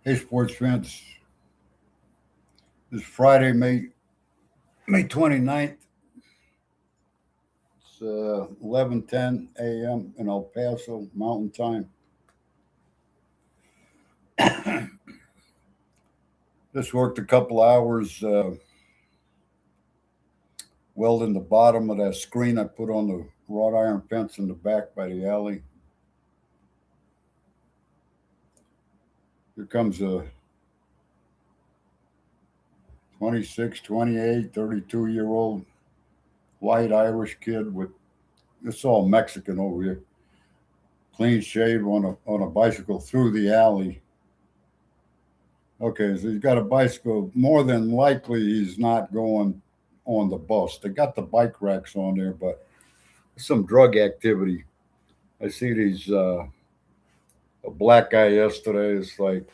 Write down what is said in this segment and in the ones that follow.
Hey, Sports Fans. This Friday, May 29th. It's 11:10 a.m. in El Paso Mountain Time. Just worked a couple hours welding the bottom of that screen I put on the wrought iron fence in the back by the alley. Here comes a 26, 28, 32-year-old white Irish kid with, it's all Mexican over here, clean shave on a bicycle through the alley. Okay, so he's got a bicycle. More than likely, he's not going on the bus. They got the bike racks on there, but some drug activity. I see these a black guy yesterday. It's like,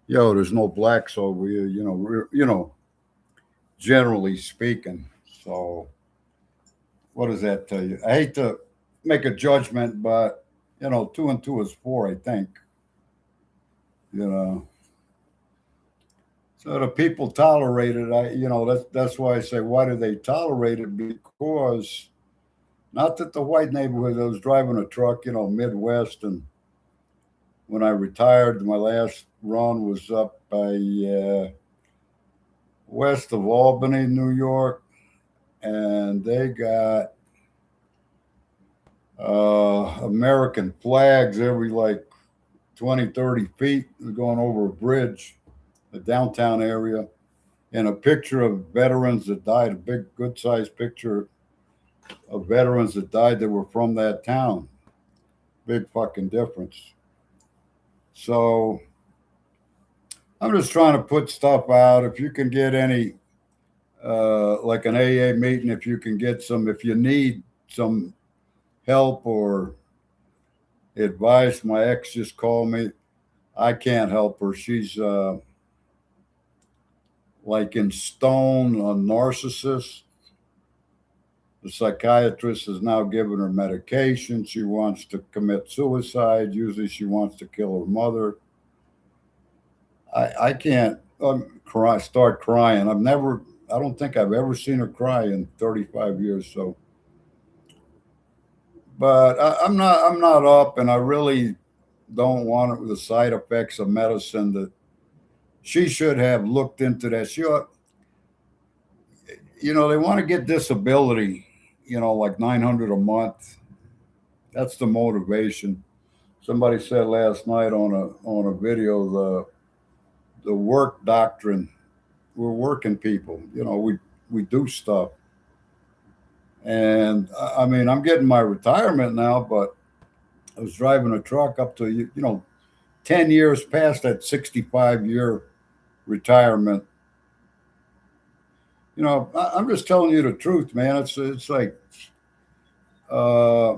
yo, there's no blacks over here. Generally speaking. So, what does that tell you? I hate to make a judgment, but two and two is four. I think. You know. So the people tolerate it. That's why I say, why do they tolerate it? Because not that the white neighborhood. I was driving a truck, Midwest, and when I retired, my last run was up by west of Albany, New York, and they got American flags every like 20, 30 feet going over a bridge, the downtown area, and a picture of veterans that died, a big, good sized picture of veterans that died that were from that town. Big fucking difference. So I'm just trying to put stuff out. If you can get any, like an AA meeting, if you can get some, if you need some help or advice, my ex just called me. I can't help her. She's like in stone, a narcissist. The psychiatrist has now given her medication. She wants to commit suicide. Usually she wants to kill her mother. I can't start crying. I don't think I've ever seen her cry in 35 years. So, but I'm not up, and I really don't want it with the side effects of medicine that she should have looked into that. They want to get disability, like 900 a month. That's the motivation. Somebody said last night on a video the work doctrine. We're working people. We do stuff. And I mean, I'm getting my retirement now, but I was driving a truck up to 10 years past that 65-year retirement. I'm just telling you the truth, man. It's like uh,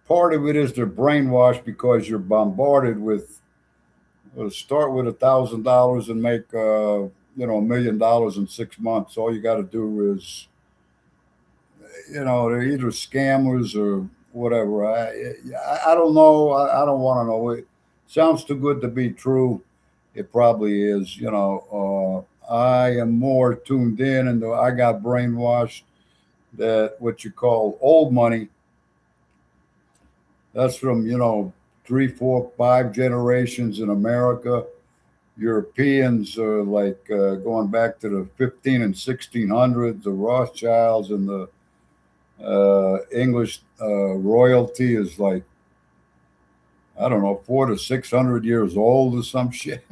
part of it is they're brainwashed because you're bombarded with start with $1,000 and make $1 million in 6 months. All you got to do is they're either scammers or whatever. I don't know. I don't want to know. It sounds too good to be true. It probably is. I am more tuned in, and I got brainwashed that what you call old money. That's from three, four, five generations in America. Europeans are like going back to the 15 and 1600s. The Rothschilds and the English royalty is like, I don't know, 400 to 600 years old or some shit.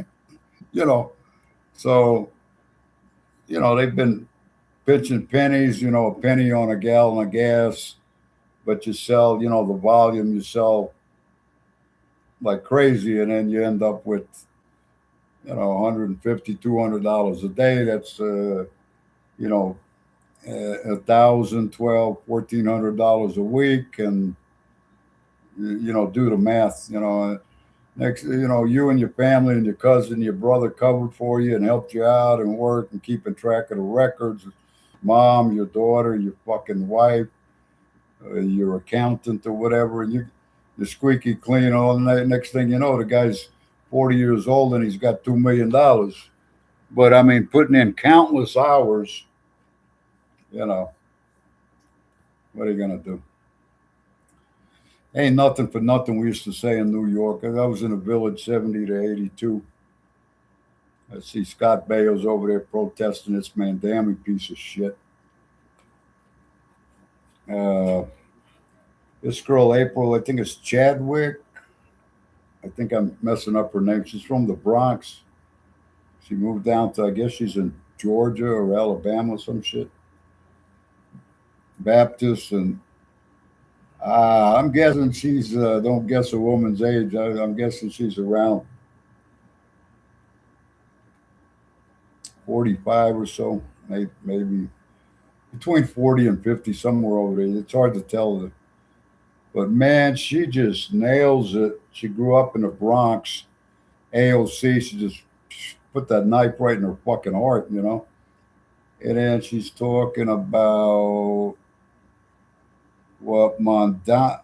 you know, so they've been pitching pennies. A penny on a gallon of gas, but you sell, the volume you sell like crazy, and then you end up with 150, $200 a day. That's you know 1,000, 12, $1,400 a week, and do the math. Next, you and your family and your cousin, your brother covered for you and helped you out and work and keeping track of the records. Mom, your daughter, your fucking wife, your accountant or whatever, and you're squeaky clean all night. Next thing you know, the guy's 40 years old and he's got $2 million. But I mean, putting in countless hours, you know, what are you gonna do? Ain't nothing for nothing. We used to say in New York. I was in a village 70 to 82. I see Scott Bales over there protesting this Mandami piece of shit. Uh, this girl, April, I think it's Chadwick. I think I'm messing up her name. She's from the Bronx. She moved down to, I guess she's in Georgia or Alabama or some shit. Baptist. And I'm guessing she's, don't guess a woman's age. I'm guessing she's around 45 or so, maybe between 40 and 50, somewhere over there. It's hard to tell. But man, she just nails it. She grew up in the Bronx, AOC. She just put that knife right in her fucking heart, you know. And then she's talking about what Mandami,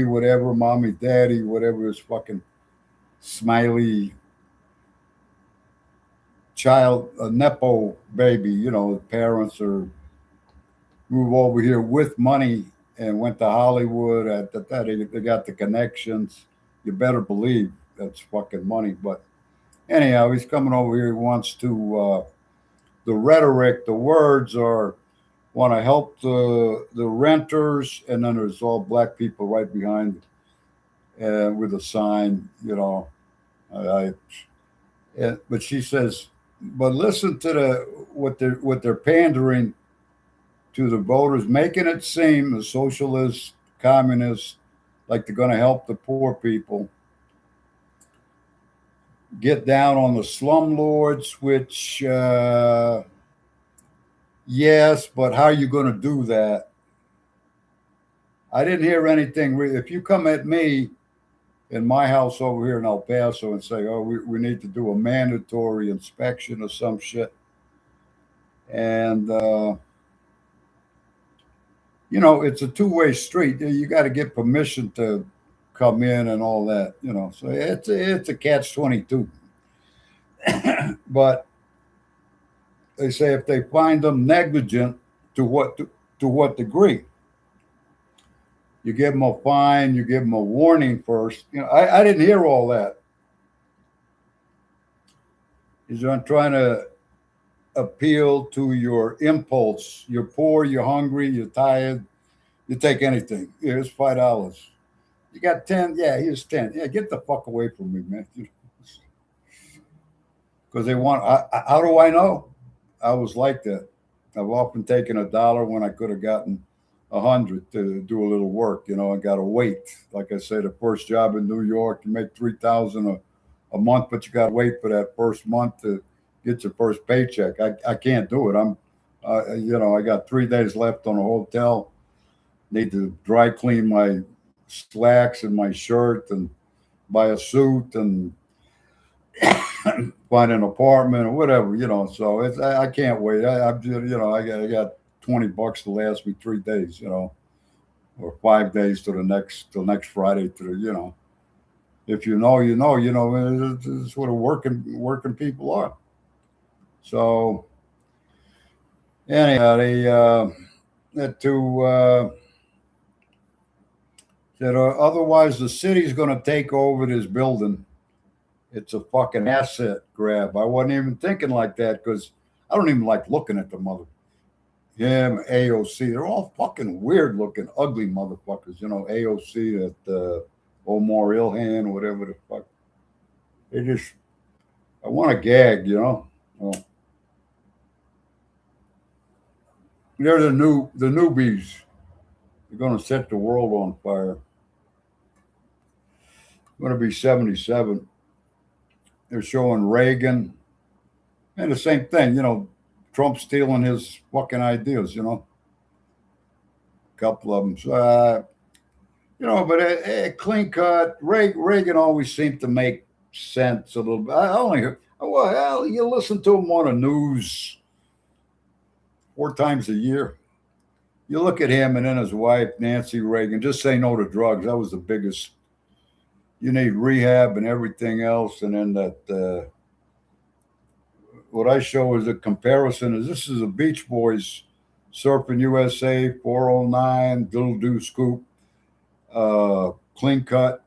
whatever, mommy, daddy, whatever his fucking smiley child, a nepo baby, you know, the parents are move over here with money and went to Hollywood. They got the connections. You better believe that's fucking money. But anyhow, he's coming over here. He wants to. The rhetoric, the words are want to help the renters, and then there's all black people right behind, with a sign. You know, but she says, but listen to what they're pandering to the voters, making it seem the socialists, communists, like they're going to help the poor people. Get down on the slumlords, which, yes, but how are you going to do that? I didn't hear anything. If you come at me in my house over here in El Paso and say, oh, we need to do a mandatory inspection or some shit, and, you know, it's a two-way street. You got to get permission to come in and all that, you know. So it's a catch-22. But they say if they find them negligent, to what degree? You give them a fine, you give them a warning first. You know, I didn't hear all that. He's trying to appeal to your impulse. You're poor, you're hungry, you're tired. You take anything. Here's $5. You got 10. Yeah, here's 10. Yeah, get the fuck away from me, man. Because they want. How do I know? I was like that. I've often taken $1 when I could have gotten 100 to do a little work. You know, I got to wait. Like I said, the first job in New York, you make $3,000 a month, but you got to wait for that first month to get your first paycheck. I can't do it. You know, I got 3 days left on a hotel. Need to dry clean my slacks and my shirt and buy a suit and find an apartment or whatever, you know. So I can't wait. I'm just, you know, I got $20 to last me 3 days, you know, or 5 days till next Friday you know. If you know, you know, this is what working people are. So anyhow, said otherwise the city's going to take over this building. It's a fucking asset grab. I wasn't even thinking like that because I don't even like looking at the mother. Him, AOC, they're all fucking weird looking, ugly motherfuckers. You know, AOC, that Omar Ilhan, whatever the fuck. They just, I want to gag, you know. Well, they're the newbies. They're going to set the world on fire. I'm going to be 77. They're showing Reagan, and the same thing, you know, Trump stealing his fucking ideas, you know. A couple of them. So, you know, but a clean cut. Reagan always seemed to make sense a little bit. I only heard, well, you listen to him on the news 4 times a year. You look at him and then his wife, Nancy Reagan, just say no to drugs. That was the biggest, you need rehab and everything else. And then what I show is a comparison. Is this is a Beach Boys, Surfing USA, 409, Little Do Scoop, Clean Cut,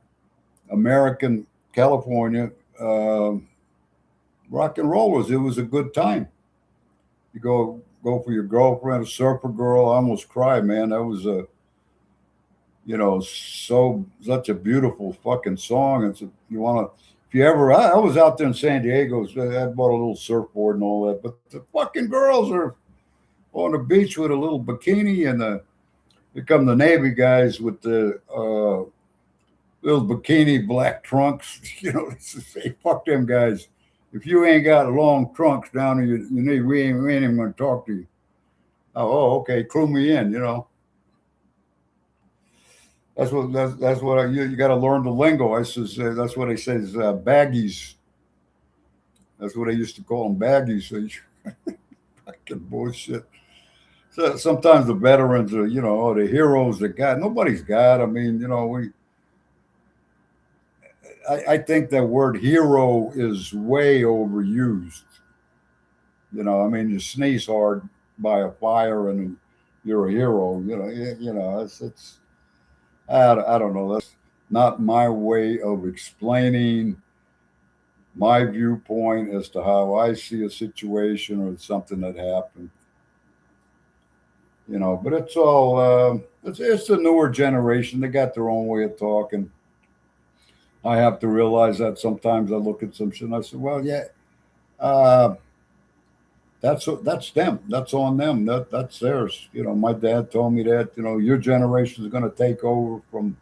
American, California, rock and rollers. It was a good time. You go for your girlfriend, a surfer girl. I almost cried, man. That was a such a beautiful fucking song. You want to, if you ever, I was out there in San Diego. So I bought a little surfboard and all that, but the fucking girls are on the beach with a little bikini, and here come the Navy guys with the little bikini black trunks. Say fuck them guys. If you ain't got long trunks down to your knee, we ain't even gonna talk to you. Oh, okay, crew me in. You got to learn the lingo. I says that's what they say is baggies. That's what they used to call them, baggies. So fucking bullshit. So sometimes the veterans are, the heroes that got nobody's got. I mean, I think that word hero is way overused. I mean, you sneeze hard by a fire and you're a hero. It's I don't know. That's not my way of explaining my viewpoint as to how I see a situation or something that happened. But it's all it's the newer generation. They got their own way of talking. I have to realize that sometimes I look at some shit and I say, well, yeah, uh, that's them. That's on them. That's theirs. My dad told me that. Your generation is going to take over from.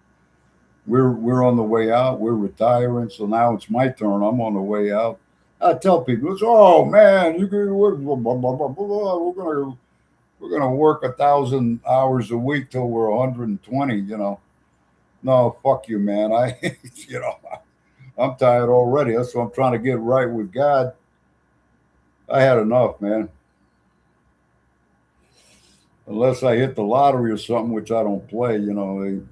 We're on the way out. We're retiring, so now it's my turn. I'm on the way out. I tell people, oh man, we're gonna work 1,000 hours a week till we're 120. No, fuck you, man. You know, I'm tired already. That's what I'm trying to get right with God. I had enough, man. Unless I hit the lottery or something, which I don't play. And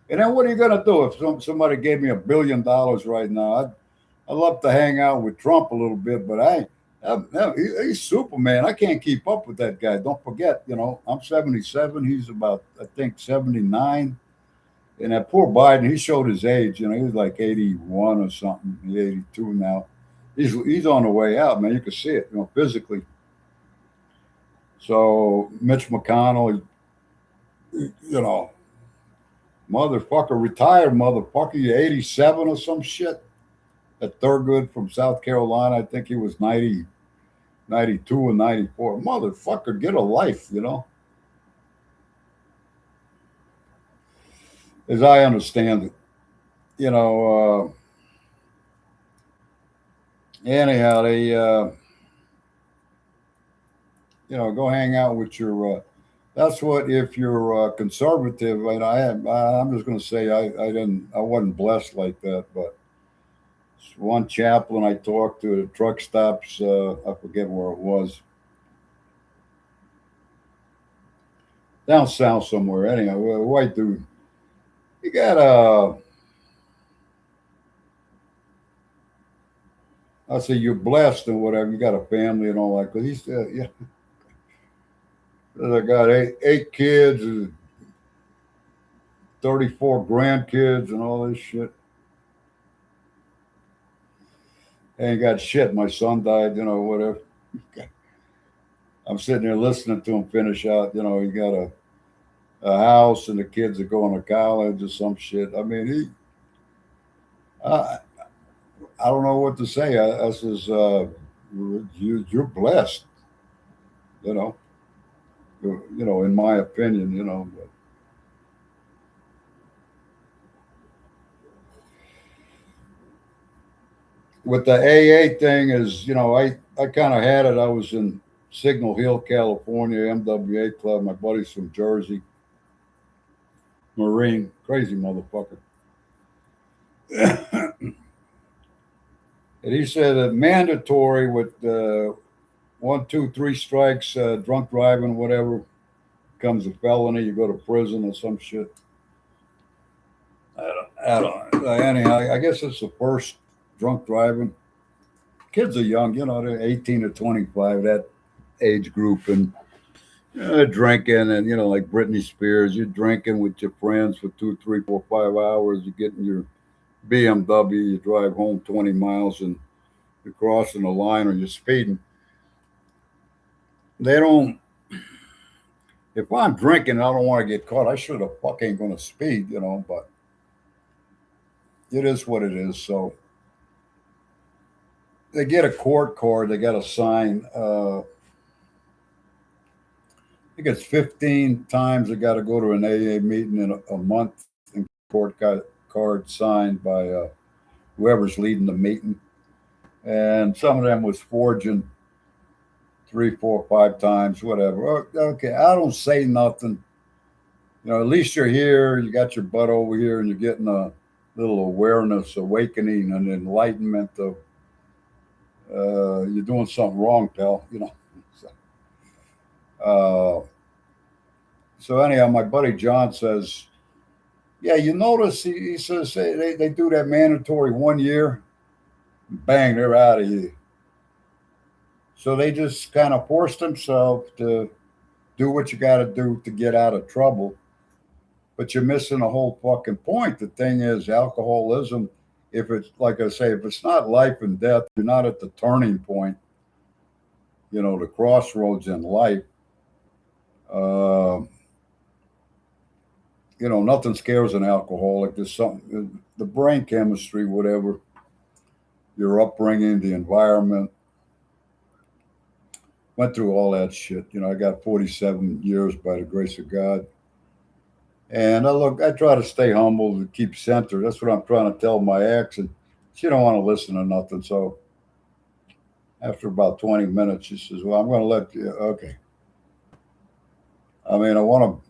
then what are you gonna do if somebody gave me $1 billion right now? I'd love to hang out with Trump a little bit, but he's Superman. I can't keep up with that guy. Don't forget, I'm 77. He's about, I think, 79. And that poor Biden, he showed his age. He was like 81 or something. He's 82 now. He's on the way out, man. You can see it, physically. So Mitch McConnell, you know, motherfucker, retired motherfucker, you 87 or some shit. At Thurgood from South Carolina, I think he was 90, 92 or 94. Motherfucker, get a life. As I understand it. Anyhow, they, go hang out with your, that's what, if you're conservative, and I'm just going to say I wasn't blessed like that, but one chaplain I talked to at truck stops, I forget where it was, down south somewhere. Anyhow, a white dude. He got I say you're blessed and whatever. You got a family and all that. Because he said, yeah, I got eight kids, and 34 grandkids, and all this shit. Ain't got shit. My son died, whatever. I'm sitting there listening to him finish out. He got a house and the kids are going to college or some shit. I mean, I, I don't know what to say. I says, you're blessed, you know, in my opinion, But with the AA thing is, I kind of had it. I was in Signal Hill, California, MWA club. My buddy's from Jersey, Marine, crazy motherfucker. And he said that mandatory with one, two, three strikes, drunk driving, whatever, becomes a felony. You go to prison or some shit. I don't. Anyhow, I guess it's the first drunk driving. Kids are young, they're 18 to 25, that age group, and drinking, and like Britney Spears, you're drinking with your friends for 2, 3, 4, 5 hours. You get in your BMW, you drive home 20 miles, and you're crossing the line or you're speeding. They don't. If I'm drinking, and I don't want to get caught. I should have fucking going to speed, but it is what it is. So they get a court card. They got to sign. I think it's 15 times they got to go to an AA meeting in a month, and court got card signed by whoever's leading the meeting. And some of them was forging 3, 4, 5 times, whatever. Okay, I don't say nothing. At least you're here. You got your butt over here, and you're getting a little awareness, awakening, and enlightenment of you're doing something wrong, pal. So, so anyhow, my buddy John says, yeah, you notice he says they do that mandatory 1 year, bang, they're out of here. So they just kind of force themselves to do what you got to do to get out of trouble. But you're missing the whole fucking point. The thing is, alcoholism, if it's like I say, if it's not life and death, you're not at the turning point, the crossroads in life. Nothing scares an alcoholic. There's something, the brain chemistry, whatever, your upbringing, the environment. Went through all that shit. I got 47 years by the grace of God. And I try to stay humble and keep centered. That's what I'm trying to tell my ex. And she don't want to listen to nothing. So after about 20 minutes, she says, well, I'm going to let you. Okay. I mean, I want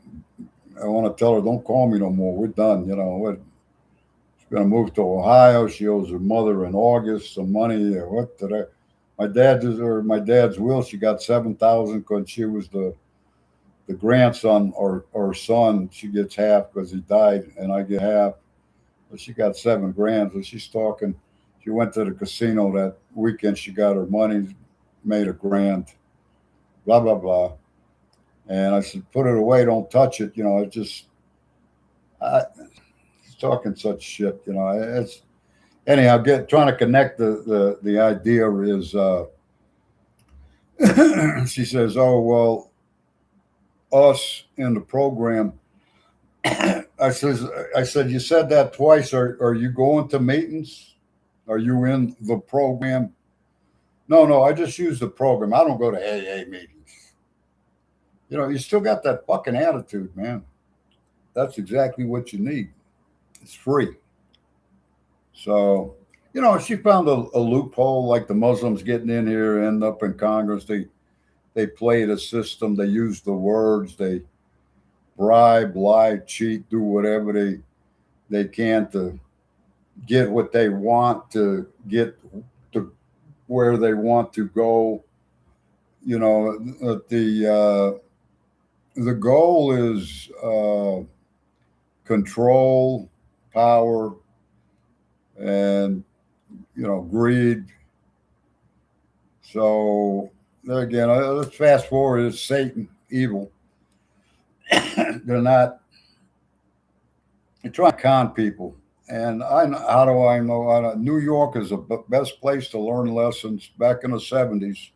to tell her, don't call me no more. We're done. She's going to move to Ohio. She owes her mother in August some money. What did I? My dad's will. She got 7,000 because she was the grandson or son. She gets half because he died, and I get half. But she got 7 grand. So she's talking. She went to the casino that weekend. She got her money, made $1,000. Blah blah blah. And I said, put it away. Don't touch it. He's talking such shit. It's anyhow. Trying to connect the idea is. She says, "Oh well, us in the program." I said, you said that twice. Are you going to meetings? Are you in the program? No, I just use the program. I don't go to AA meetings. You still got that fucking attitude, man. That's exactly what you need. It's free. So, she found a loophole, like the Muslims getting in here, end up in Congress. They play the system. They use the words. They bribe, lie, cheat, do whatever they can to get what they want, to get to where they want to go. The goal is control, power, and greed. So there again, let's fast forward. It's Satan, evil. They're trying to con people. And how do I know? New York is the best place to learn lessons. Back in the 70s,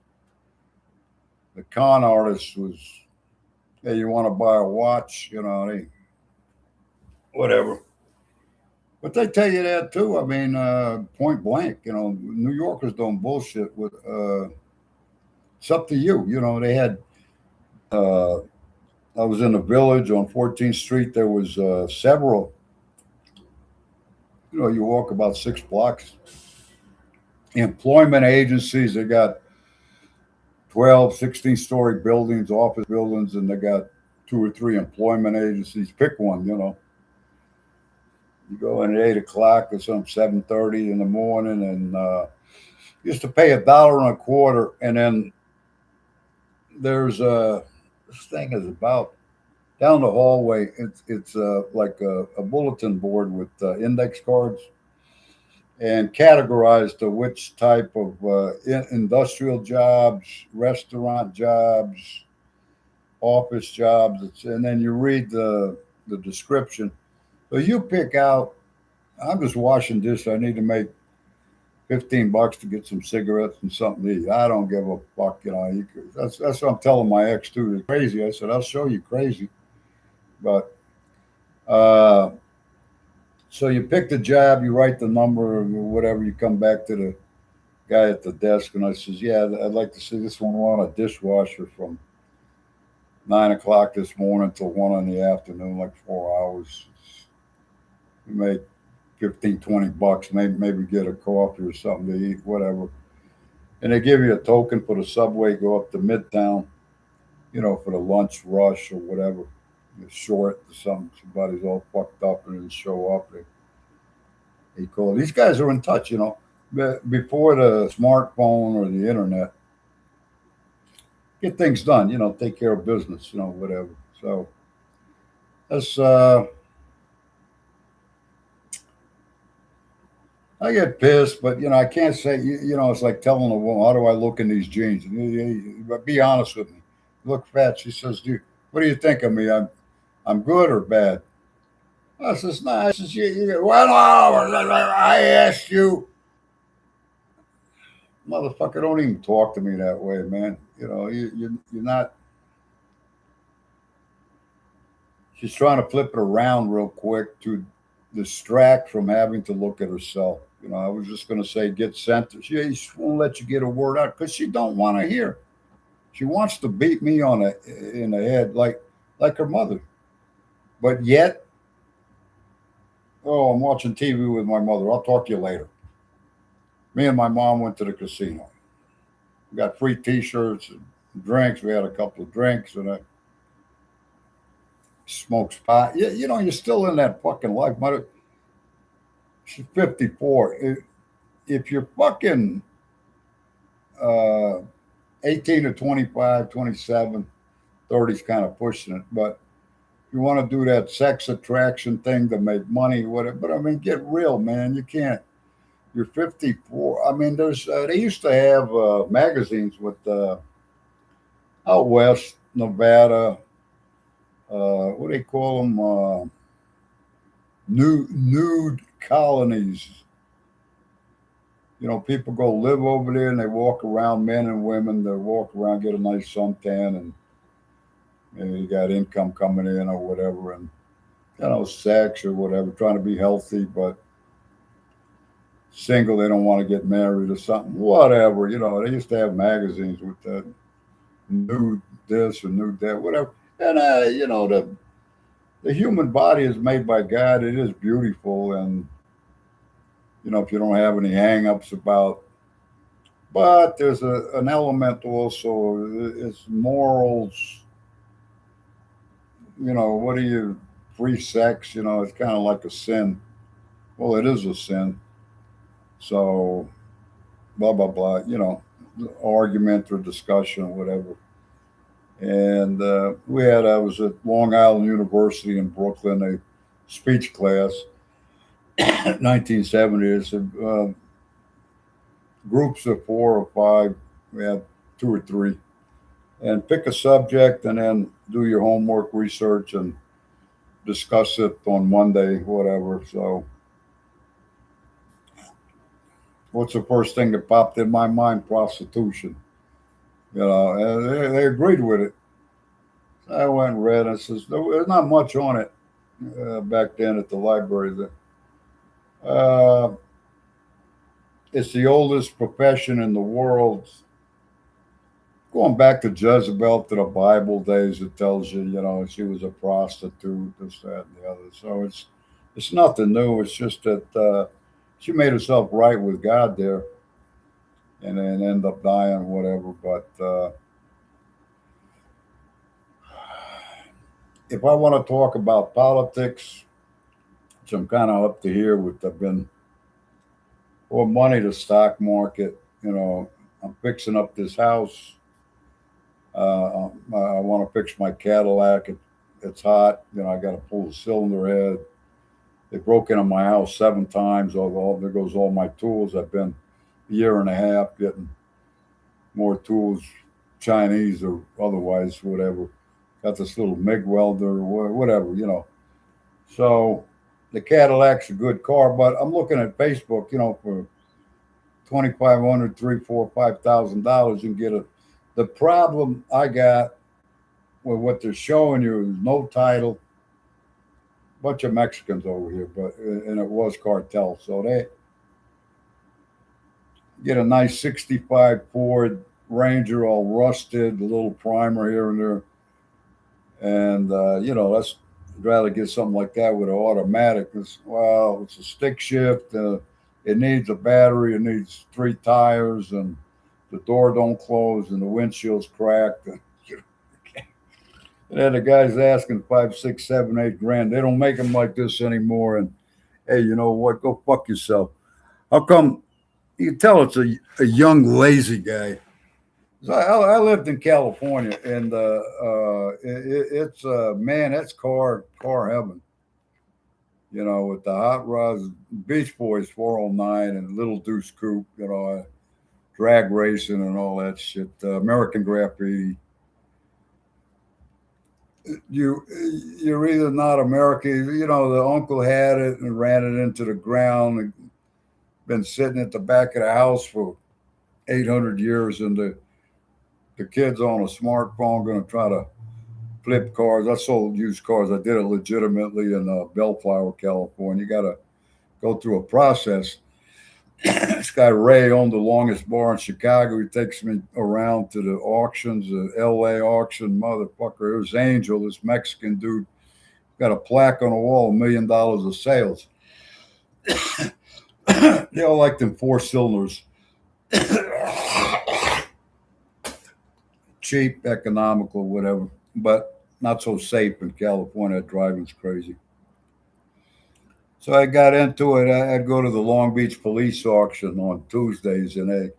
the con artist was, hey, you want to buy a watch? Whatever. But they tell you that too. I mean, point blank, New Yorkers don't bullshit with, it's up to you. They had, uh, I was in a village on 14th Street. There was several, you walk about 6 blocks, employment agencies. They got 12, 16-story buildings, office buildings, and they got 2 or 3 employment agencies. Pick one, You go in at 8 o'clock or something, 7:30 in the morning, and used to pay $1.25. And then there's this thing is about Down the hallway, it's like a bulletin board with index cards and categorized to which type of industrial jobs, restaurant jobs, office jobs, and then you read the description. So you pick out. I'm just washing dishes. I need to make $15 to get some cigarettes and something to eat. I don't give a fuck, you know. That's what I'm telling my ex too. They're crazy. I said I'll show you crazy, but uh, so you pick the job, you write the number or whatever. You come back to the guy at the desk, and I says, "Yeah, I'd like to see this one on a dishwasher from 9 o'clock this morning till 1 in the afternoon, like 4 hours. You make 15, $20, maybe get a coffee or something to eat, whatever." And they give you a token for the subway, go up to Midtown, you know, for the lunch rush or whatever. It's short or something. Somebody's all fucked up and didn't show up. They call. These guys are in touch, you know. Before the smartphone or the internet, get things done, you know, take care of business, you know, whatever. So that's I get pissed, but you know, I can't say. You know, it's like telling a woman, "How do I look in these jeans?" But be honest with me. You look fat. She says, "Dude, what do you think of me? I'm good or bad?" I says, "No." I says, Well, no, I asked you, motherfucker. Don't even talk to me that way, man. You know, you're not. She's trying to flip it around real quick to distract from having to look at herself. You know, I was just going to say get sent. She won't let you get a word out because she don't want to hear. She wants to beat me in the head like her mother. But yet, oh, I'm watching TV with my mother. I'll talk to you later. Me and my mom went to the casino. We got free T-shirts and drinks. We had a couple of drinks and I smoked pot. You know, you're still in that fucking life. She's 54. If you're fucking uh, 18 to 25, 27, 30's kind of pushing it. But you want to do that sex attraction thing to make money, whatever. But I mean, get real, man. You can't. You're 54. I mean, there's they used to have magazines with out west, Nevada. What do they call them? Nude colonies. You know, people go live over there and they walk around, men and women. They walk around, get a nice suntan, and maybe you got income coming in or whatever, and you know, sex or whatever, trying to be healthy, but single. They don't want to get married or something, whatever. You know, they used to have magazines with that nude this or nude that, whatever. And you know, the human body is made by God. It is beautiful, and you know, if you don't have any hang-ups about, but there's an element also. It's morals. You know, what do you free sex? You know, it's kind of like a sin. Well, it is a sin. So blah blah blah. You know, argument or discussion or whatever. And I was at Long Island University in Brooklyn, a speech class, 1970s. Groups of four or five. We had two or three, and pick a subject, and then do your homework, research, and discuss it on Monday, whatever. So, what's the first thing that popped in my mind? Prostitution. You know, and they agreed with it. So I went and read. And I says there's not much on it back then at the library. Uh, it's the oldest profession in the world. Going back to Jezebel to the Bible days, it tells you, you know, she was a prostitute, this, that, and the other. So it's nothing new. It's just that she made herself right with God there, and then end up dying, whatever. But if I want to talk about politics, which I'm kind of up to here with, I've been or money to stock market. You know, I'm fixing up this house. I want to fix my Cadillac. it's hot. I got to pull the cylinder head. They broke into my house 7 times. There goes all my tools. I've been a year and a half getting more tools, Chinese or otherwise, whatever. Got this little MIG welder, whatever. So the Cadillac's a good car, but I'm looking at Facebook, for 2,500, $3, 4, $5,000, and get it. The problem I got with what they're showing you is no title. Bunch of Mexicans over here, and it was cartel, so they get a nice '65 Ford Ranger, all rusted, a little primer here and there, and that's I'd rather get something like that with an automatic. It's a stick shift. It needs a battery. It needs 3 tires, and the door don't close, and the windshield's cracked. And then the guy's asking 5, 6, 7, 8 grand. They don't make them like this anymore. And hey, you know what? Go fuck yourself. How come? You can tell it's a young lazy guy. So I lived in California, and it's man, that's car heaven. With the hot rods, Beach Boys 409 and Little Deuce Coupe, drag racing and all that shit. American Graffiti. You're either not American. The uncle had it and ran it into the ground. And been sitting at the back of the house for 800 years, and the kids on a smartphone going to try to flip cars. I sold used cars. I did it legitimately in Bellflower, California. You got to go through a process. This guy Ray owned the longest bar in Chicago. He takes me around to the auctions, the LA auction, motherfucker. It was Angel, this Mexican dude, got a plaque on the wall, $1 million of sales. They all like them 4 cylinders. Cheap, economical, whatever, but not so safe in California. Driving's crazy. So I got into it. I'd go to the Long Beach police auction on Tuesdays, and they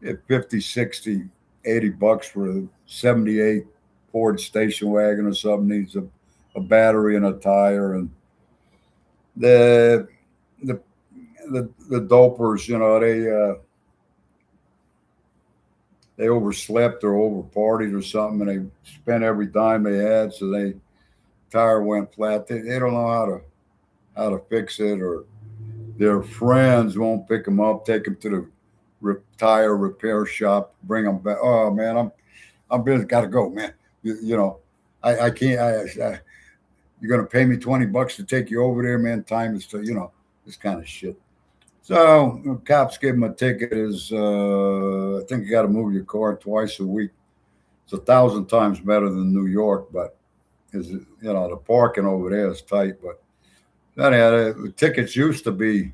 at 50, 60, $80 for a 78 Ford station wagon or something, needs a battery and a tire. And the the dopers, they overslept or overpartied or something, and they spent every dime they had, so they tire went flat. They don't know how to fix it, or their friends won't pick them up, take them to the tire repair shop, bring them back. Oh man, I'm busy, gotta go, man. I can't. You're gonna pay me $20 to take you over there, man. Time is this kind of shit. So cops gave him a ticket. I think you got to move your car twice a week. It's 1,000 times better than New York, but the parking over there is tight. But anyhow, the tickets used to be,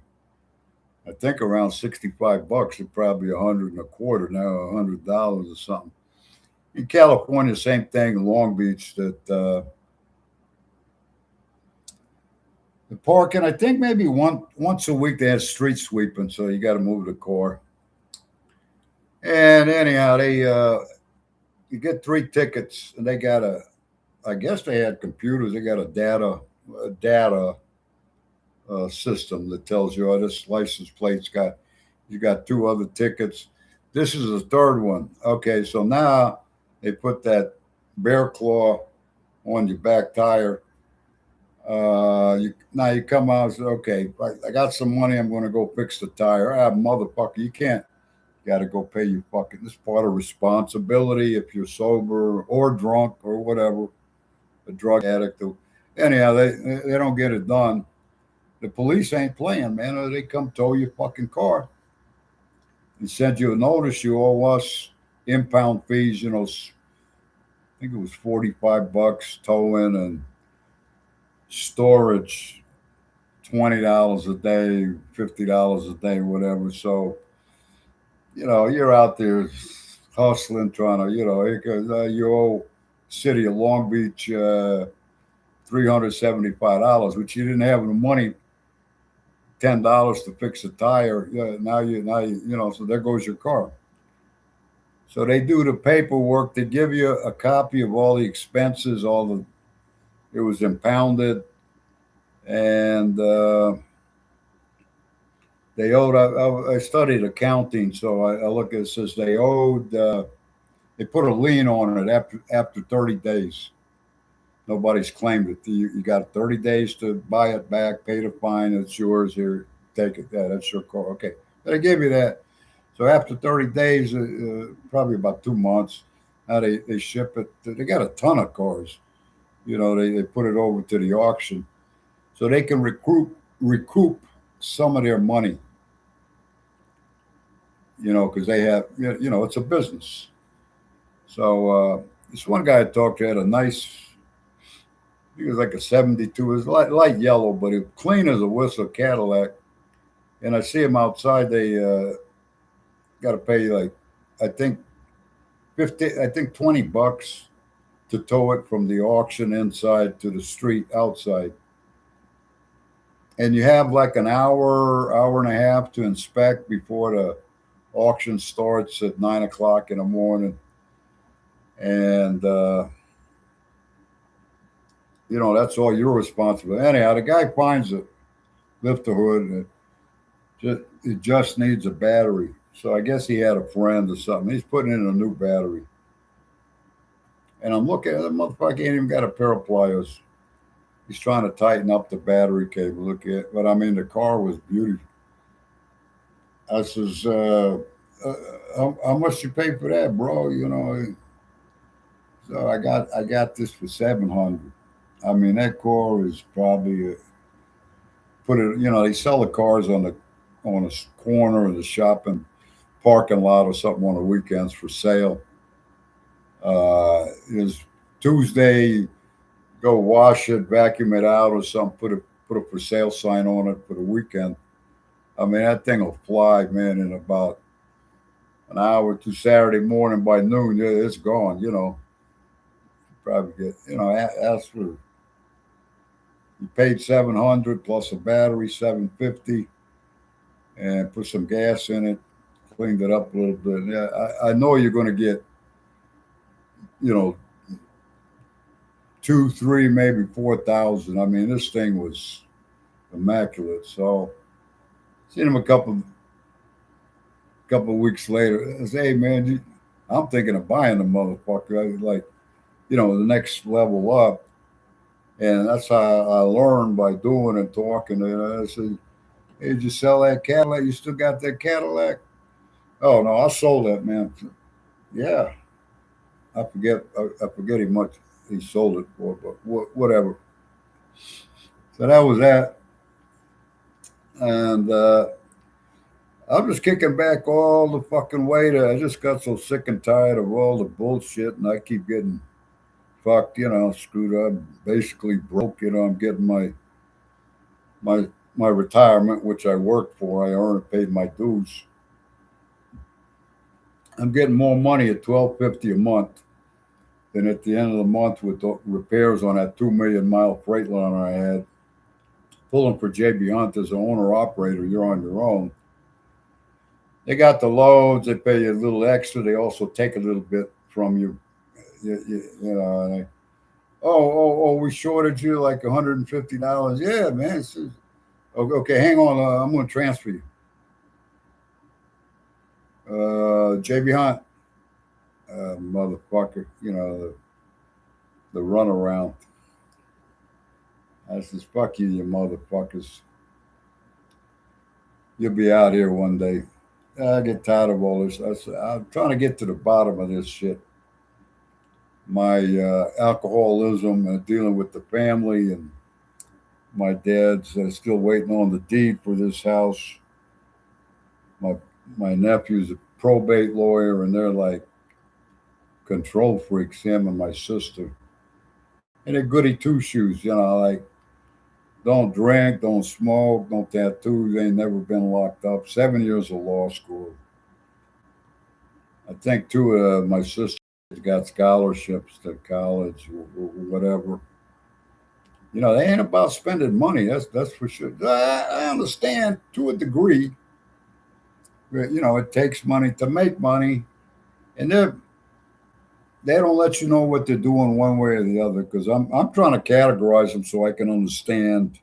I think, around $65. They're probably 100 and a quarter now, $100 or something. In California, same thing. In Long Beach, that the parking, I think maybe once a week they have street sweeping, so you got to move the car. And anyhow, you get 3 tickets, and they got I guess they had computers. They got a data system that tells you, this license plate's you got 2 other tickets. This is the 3rd one. Okay, so now they put that bear claw on your back tire. Now you come out and say, okay, I got some money. I'm going to go fix the tire. Motherfucker, you can't. You got to go pay your fucking. This part of responsibility if you're sober or drunk or whatever, a drug addict. Anyhow, they don't get it done. The police ain't playing, man. They come tow your fucking car and send you a notice. You owe us impound fees. I think it was $45 towing and storage, $20 a day, $50 a day, whatever. So, you're out there hustling, trying to, because you owe city of Long Beach $375, which you didn't have the money, $10 to fix a tire. Yeah, now you, so there goes your car. So they do the paperwork. They give you a copy of all the expenses, all the It was impounded, and they owed. I studied accounting, so I look at it. Says they owed. They put a lien on it after 30 days. Nobody's claimed it. You got 30 days to buy it back, pay the fine. It's yours. Here, take it. Yeah, that's your car. Okay, they give you that. So after 30 days, probably about 2 months, now they ship it. They got a ton of cars. They put it over to the auction so they can recoup some of their money. Because they have, it's a business. So this one guy I talked to had a nice, he was like a 72. It was light yellow, but it clean as a whistle Cadillac. And I see him outside. They got to pay like, I think 20 bucks to tow it from the auction inside to the street outside. And you have like an hour and a half to inspect before the auction starts at 9 o'clock in the morning. And, that's all you're responsible. Anyhow, the guy finds it, lift the hood, and it just needs a battery. So I guess he had a friend or something. He's putting in a new battery. And I'm looking at the motherfucker, ain't even got a pair of pliers. He's trying to tighten up the battery cable. Look at, but I mean, the car was beautiful. I says, how much you pay for that, bro? So I got this for 700. I mean, that car is probably put it. They sell the cars on a corner of the shopping parking lot or something on the weekends for sale. Is Tuesday, go wash it, vacuum it out or something, put a for sale sign on it for the weekend. I mean, that thing will fly, man, in about an hour to Saturday morning. By noon, yeah, it's gone. Probably get, ask for, you paid 700 plus a battery, 750, and put some gas in it, cleaned it up a little bit. Yeah, I know you're going to get, you know, two, three, maybe 4,000. I mean, this thing was immaculate. So, seen him a couple of weeks later. I say, hey man, I'm thinking of buying the motherfucker. Like, the next level up. And that's how I learned, by doing and talking. And I said, hey, did you sell that Cadillac? You still got that Cadillac? Oh no, I sold that, man. Yeah, I forget how much he sold it for, but whatever. So that was that. And I'm just kicking back all the fucking way. I just got so sick and tired of all the bullshit, and I keep getting fucked, screwed up, basically broke. I'm getting my my retirement, which I worked for. I earned, paid my dues. I'm getting more money at $12.50 a month than at the end of the month with the repairs on that 2 million mile Freightliner I had. Pulling for JB Hunt as an owner operator, you're on your own. They got the loads. They pay you a little extra. They also take a little bit from you. And we shorted you like $150. Yeah, man. Okay, hang on. I'm going to transfer you. JB Hunt, motherfucker. The runaround. I says, fuck you, you motherfuckers. You'll be out here one day. I get tired of all this. I'm trying to get to the bottom of this shit. My alcoholism and dealing with the family, and my dad's still waiting on the deed for this house. My nephew's a probate lawyer, and they're like control freaks, him and my sister. And they're goody two shoes, like don't drink, don't smoke, no tattoos, ain't never been locked up. 7 years of law school. I think two of my sisters got scholarships to college or whatever. They ain't about spending money. That's for sure. I understand to a degree. But, it takes money to make money, and they don't let you know what they're doing one way or the other because I'm trying to categorize them so I can understand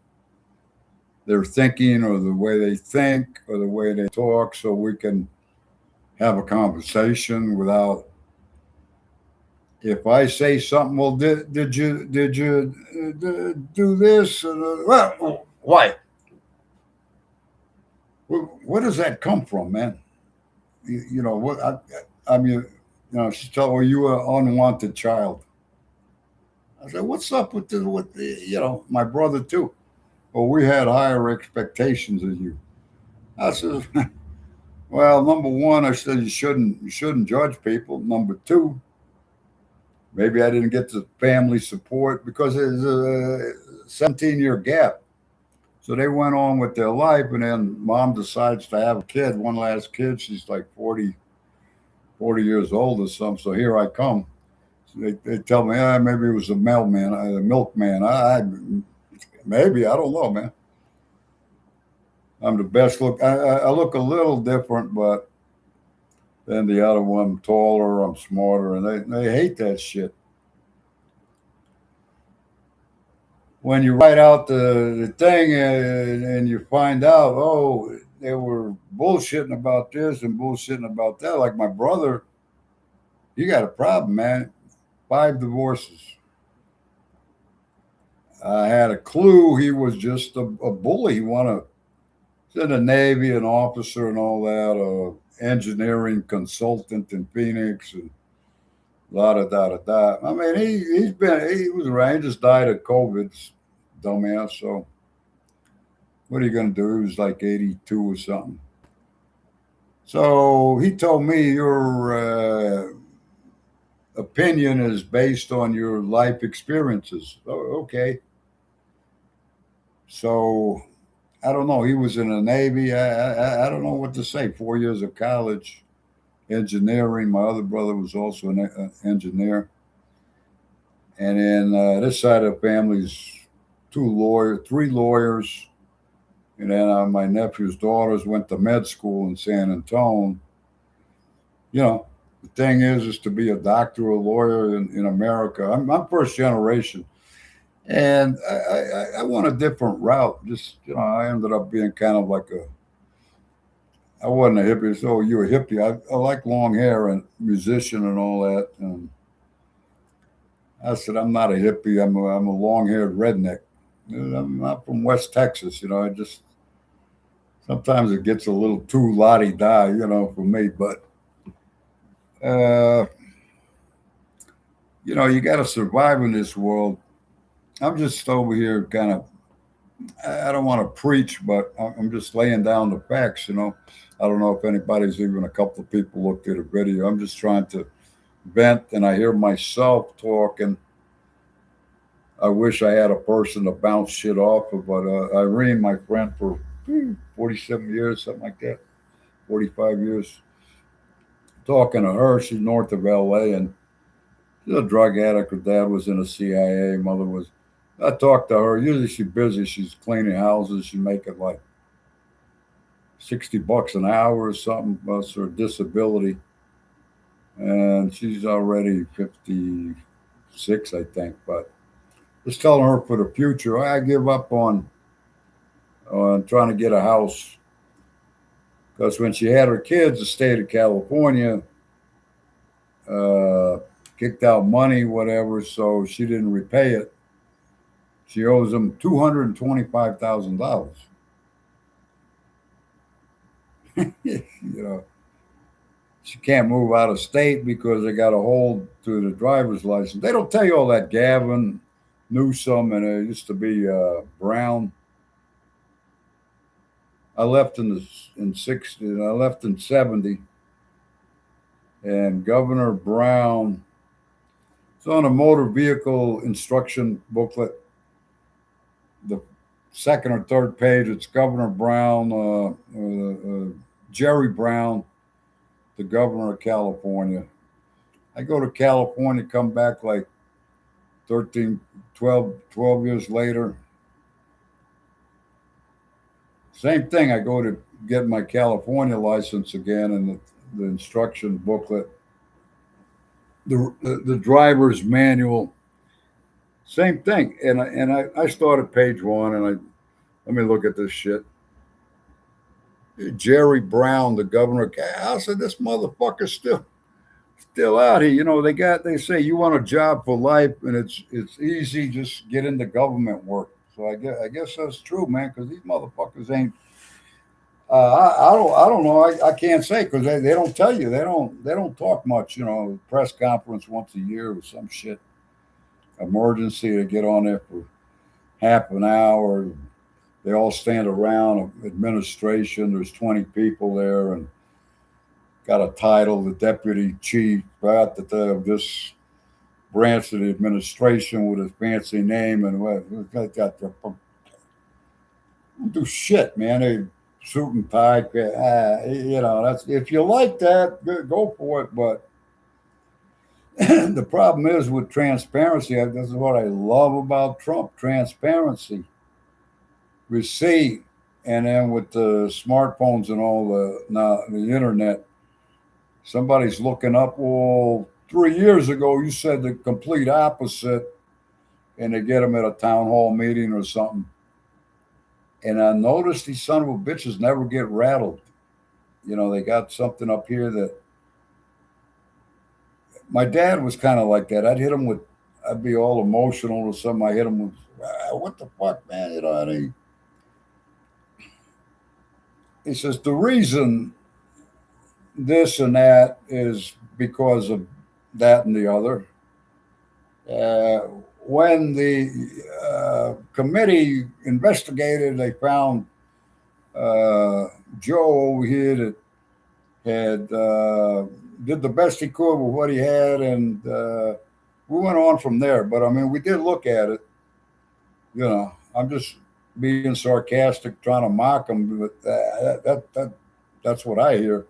their thinking or the way they think or the way they talk so we can have a conversation without if I say something, well, did you do this? Well, why? Where does that come from, man? You know what? I mean, she told, "Well, you were an unwanted child." I said, "What's up with my brother too?" Well, we had higher expectations of you. I said, "Well, number one, I said you shouldn't judge people. Number two, maybe I didn't get the family support because there's a 17-year gap. So they went on with their life, and then mom decides to have a kid, one last kid. She's like 40 years old or something. So here I come. So they tell me, maybe it was a mailman, a milkman. Maybe, I don't know, man. I'm the best look. I look a little different, but then the other one, I'm taller, I'm smarter, and they hate that shit. When you write out the thing and you find out, oh, they were bullshitting about this and bullshitting about that. Like my brother, you got a problem, man. 5 divorces. I had a clue he was just a bully. He wanted he's in the Navy, an officer and all that, engineering consultant in Phoenix and la da da da da. I mean, he was around. He just died of COVID, dumbass. So what are you gonna do? He was like 82 or something. So he told me your opinion is based on your life experiences. Oh, okay. So I don't know. He was in the Navy. I don't know what to say. 4 years of college, engineering. My other brother was also an engineer. And then this side of the family's three lawyers. And then my nephew's daughters went to med school in San Antonio. You know, the thing is to be a doctor or a lawyer in America. I'm first generation. And I went a different route. Just, I ended up being kind of like I wasn't a hippie. So you're a hippie. I like long hair and musician and all that. And I said, I'm not a hippie. I'm a long haired redneck. I'm not from West Texas. I just, sometimes it gets a little too lottie die, for me. But, uh, you got to survive in this world. I'm just over here kind of, I don't want to preach, but I'm just laying down the facts. I don't know if anybody's even a couple of people looked at a video. I'm just trying to vent and I hear myself talk and I wish I had a person to bounce shit off of. But Irene, my friend for 47 years, something like that, 45 years, talking to her, she's north of LA and she's a drug addict. Her dad was in the CIA, mother was. I talked to her. Usually she's busy. She's cleaning houses. She's making like $60 an hour or something plus her disability. And she's already 56, I think. But just telling her for the future, I give up on trying to get a house because when she had her kids, the state of California uh, kicked out money, whatever, so she didn't repay it. She owes them $225,000. you know, she can't move out of state because they got a hold to the driver's license. They don't tell you all that. Gavin Newsom and it used to be Brown. I left in 60. I left in 70, and Governor Brown. It's on a motor vehicle instruction booklet. The second or third page. It's Governor Brown, Jerry Brown, the governor of California. I go to California, come back like 13, 12 years later. Same thing. I go to get my California license again, and the instruction booklet, the driver's manual, same thing. And I started page one, and let me look at this shit. Jerry Brown, the governor. I said, this motherfucker's still out here. They say you want a job for life, and it's easy. Just get into government work. So I guess that's true, man. Because these motherfuckers ain't. I don't know. I can't say because they don't tell you. They don't talk much. Press conference once a year or some shit. Emergency to get on there for half an hour. They all stand around administration. There's 20 people there and got a title, the deputy chief, right, of this branch of the administration with a fancy name and what got the do shit, man. They suit and tie. That's if you like that, go for it. But the problem is with transparency. This is what I love about Trump: transparency, receipt, and then with the smartphones and all the internet, somebody's looking up. Well, 3 years ago, you said the complete opposite, and they get them at a town hall meeting or something. And I noticed these son of a bitches never get rattled. They got something up here that my dad was kind of like that. I'd be all emotional or something. I hit him with, what the fuck, man? And he says, the reason this and that is because of that and the other. When the committee investigated, they found Joe over here that had did the best he could with what he had, and we went on from there. But I mean, we did look at it. I'm just being sarcastic, trying to mock him, but that's what I hear.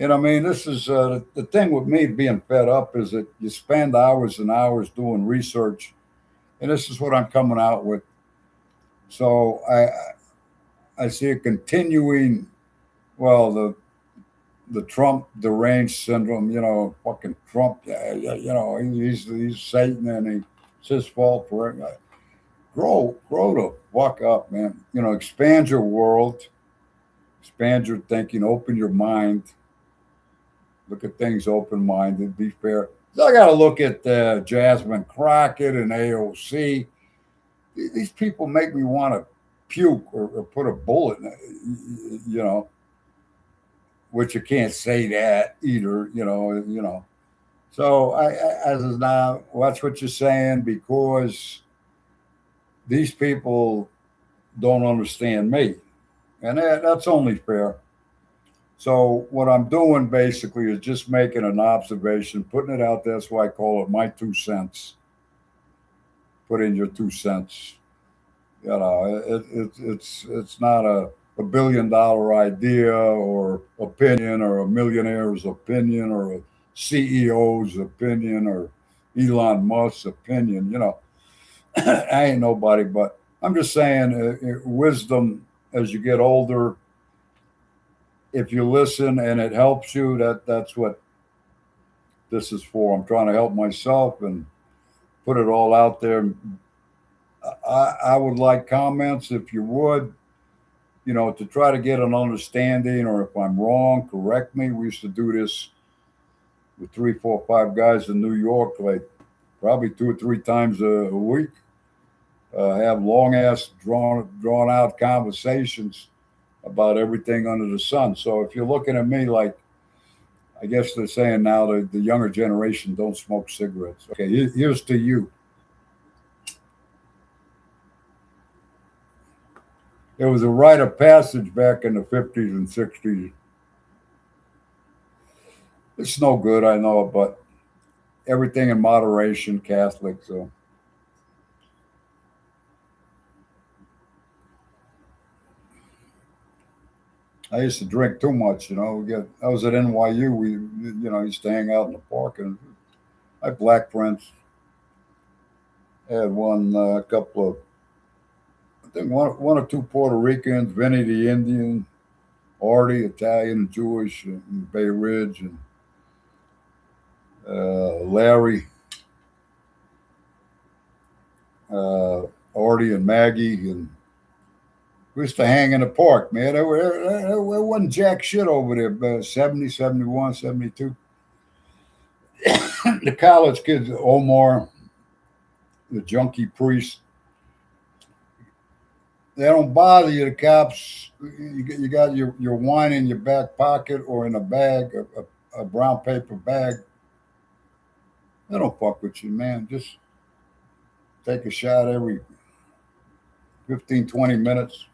And I mean, this is the thing with me being fed up is that you spend hours and hours doing research, and this is what I'm coming out with. So I see a continuing, well, the Trump deranged syndrome. Fucking Trump. He's Satan, and it's his fault for it. Grow the fuck up, man. Expand your world, expand your thinking, open your mind. Look at things open-minded. Be fair. So I got to look at Jasmine Crockett and AOC. These people make me want to puke or put a bullet in it, which you can't say that either, So I says, now watch what you're saying because these people don't understand me. And that's only fair. So what I'm doing basically is just making an observation, putting it out there. That's why I call it my 2 cents. Put in your 2 cents. It's not a $1 billion idea or opinion or a millionaire's opinion or a CEO's opinion or Elon Musk's opinion. I ain't nobody, but I'm just saying wisdom as you get older. If you listen and it helps you, that's what this is for. I'm trying to help myself and put it all out there. I would like comments if you would, to try to get an understanding, or if I'm wrong, correct me. We used to do this with 3, 4, 5 guys in New York, like probably 2 or 3 times a week. Have long ass drawn out conversations about everything under the sun. So if you're looking at me like, I guess they're saying now that the younger generation don't smoke cigarettes. Okay, here's to you. It was a rite of passage back in the 50s and 60s. It's no good, I know, but everything in moderation, Catholic. So I used to drink too much, I was at NYU. We, used to hang out in the park, and my black friends had a couple of, I think one or two Puerto Ricans, Vinny the Indian, Artie, Italian, Jewish, in Bay Ridge, and Larry, uh, Artie, and Maggie, and we used to hang in the park, man. There wasn't jack shit over there, but 70, 71, 72. The college kids, Omar, the junkie priest, they don't bother you, the cops. You got your wine in your back pocket or in a bag, a brown paper bag. They don't fuck with you, man. Just take a shot every 15, 20 minutes.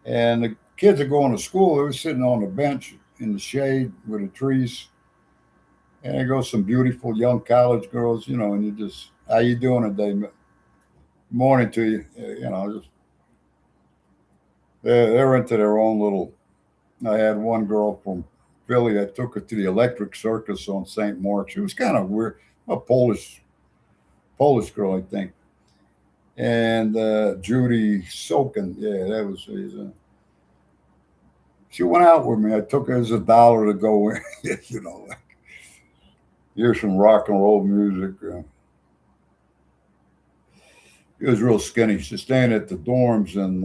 And the kids are going to school. They were sitting on the bench in the shade with the trees. And there goes some beautiful young college girls, and you just, how you doing today? Morning to you. Just they're into their own little. I had one girl from Philly. I took her to the Electric Circus on St. Mark. She was kind of weird, a Polish girl, I think. And Judy Soken, yeah, that was. She went out with me. I took her as $1 to go in, like hear some rock and roll music. He was real skinny. She's staying at the dorms, and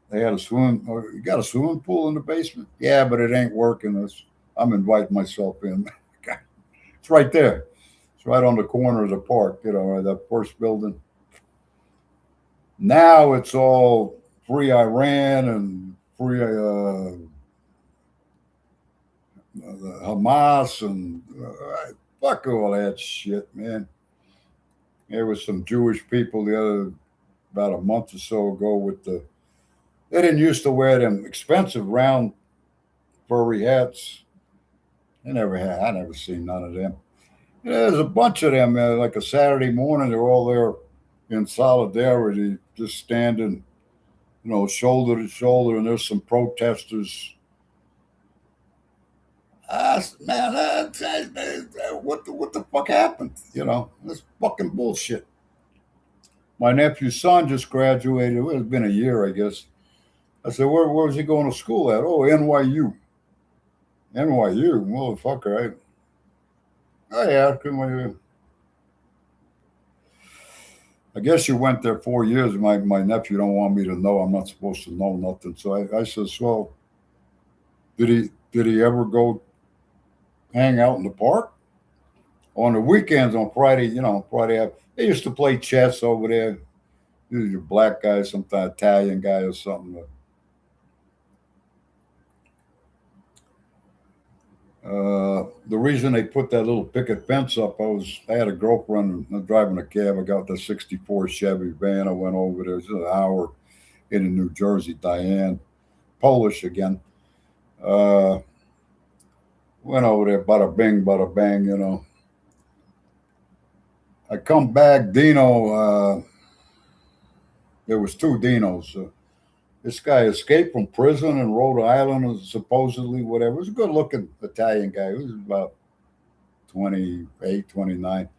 they had a swim. You got a swimming pool in the basement? Yeah, but it ain't working. I'm inviting myself in. It's right there. It's right on the corner of the park. That first building. Now it's all free Iran and free Hamas and fuck all that shit, man. There was some Jewish people about a month or so ago they didn't used to wear them expensive round furry hats. I never seen none of them. There's a bunch of them. Like a Saturday morning, they're all there in solidarity, just standing, shoulder to shoulder, and there's some protesters. Man, what the fuck happened? This fucking bullshit. My nephew's son just graduated. Well, it's been a year, I guess. I said, where's he going to school at? Oh, NYU. NYU, motherfucker. Yeah, I guess you went there 4 years. My nephew don't want me to know. I'm not supposed to know nothing. So I says, well, did he ever go hang out in the park? On the weekends, on Friday, they used to play chess over there. Usually a black guy, sometimes Italian guy or something. The reason they put that little picket fence up, I had a girlfriend. I'm driving a cab. I got the '64 Chevy van. I went over there. It was an hour in New Jersey. Diane, Polish again. Went over there, bada bing, bada bang. I come back, Dino. There was two Dinos. This guy escaped from prison in Rhode Island, and supposedly whatever. He was a good-looking Italian guy. He was about 28, 29.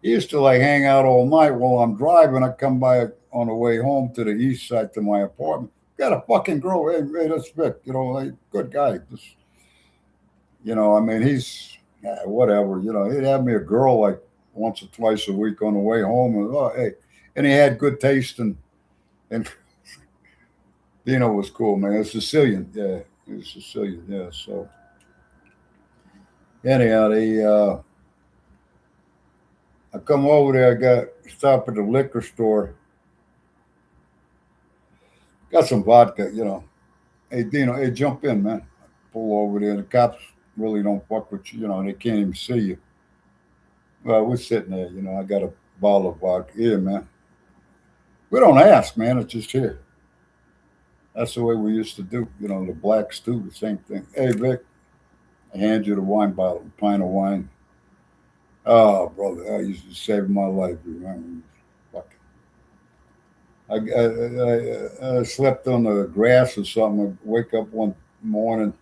He used to like hang out all night while I'm driving. I come by on the way home to the east side to my apartment. Got a fucking girl. Hey, that's Vic. Like, good guy. Just, I mean, he's whatever. He'd have me a girl like once or twice a week on the way home. And he had good taste and Dino was cool, man. He's Sicilian, yeah. He was Sicilian, yeah. So anyhow, I come over there. Stop at the liquor store. Got some vodka, Hey Dino, hey, jump in, man. Pull over there. The cops really don't fuck with you. They can't even see you. Well, we're sitting there. I got a bottle of vodka here, man. We don't ask, man. It's just here. That's the way we used to do. The blacks too, the same thing. Hey, Vic, I hand you the wine bottle, a pint of wine. Oh, brother, I used to save my life. Remember? Fuck. I slept on the grass or something. I wake up one morning.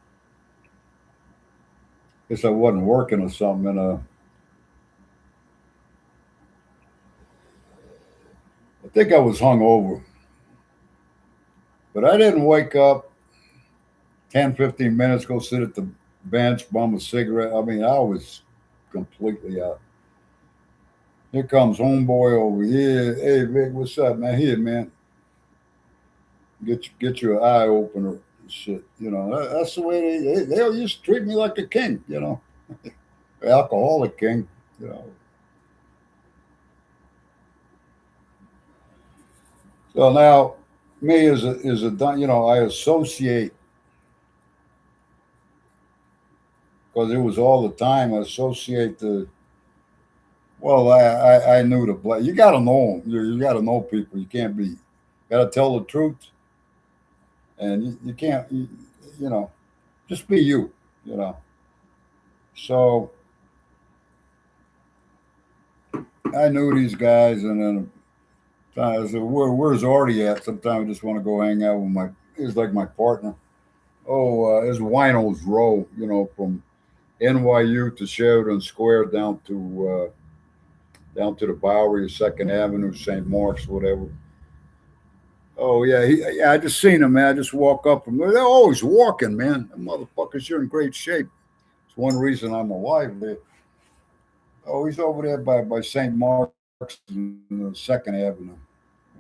Guess I wasn't working or something, and I think I was hungover. But I didn't wake up 10, 15 minutes, go sit at the bench, bum a cigarette. I mean, I was completely out. Here comes homeboy over here. Hey Vic, what's up, man? Here, man, get your eye opener and shit. That's the way they used to treat me like a king. Alcoholic king. You know. So now, me I associate because it was all the time. I associate the well. I knew the black. You got to know them. You got to know people. You can't be. Got to tell the truth, and you can't. You know, just be you. You know. So I knew these guys, and then I said, "Where's Artie at?" Sometimes I just want to go hang out with my. He's like my partner. Oh, it's Winos Row. From NYU to Sheridan Square down to the Bowery, Second Avenue, St. Mark's, whatever. Oh yeah, yeah. I just seen him, man. I just walk up from. They're always walking, man. The motherfuckers, you're in great shape. It's one reason I'm alive. Oh, he's over there by St. Mark's, Second Avenue,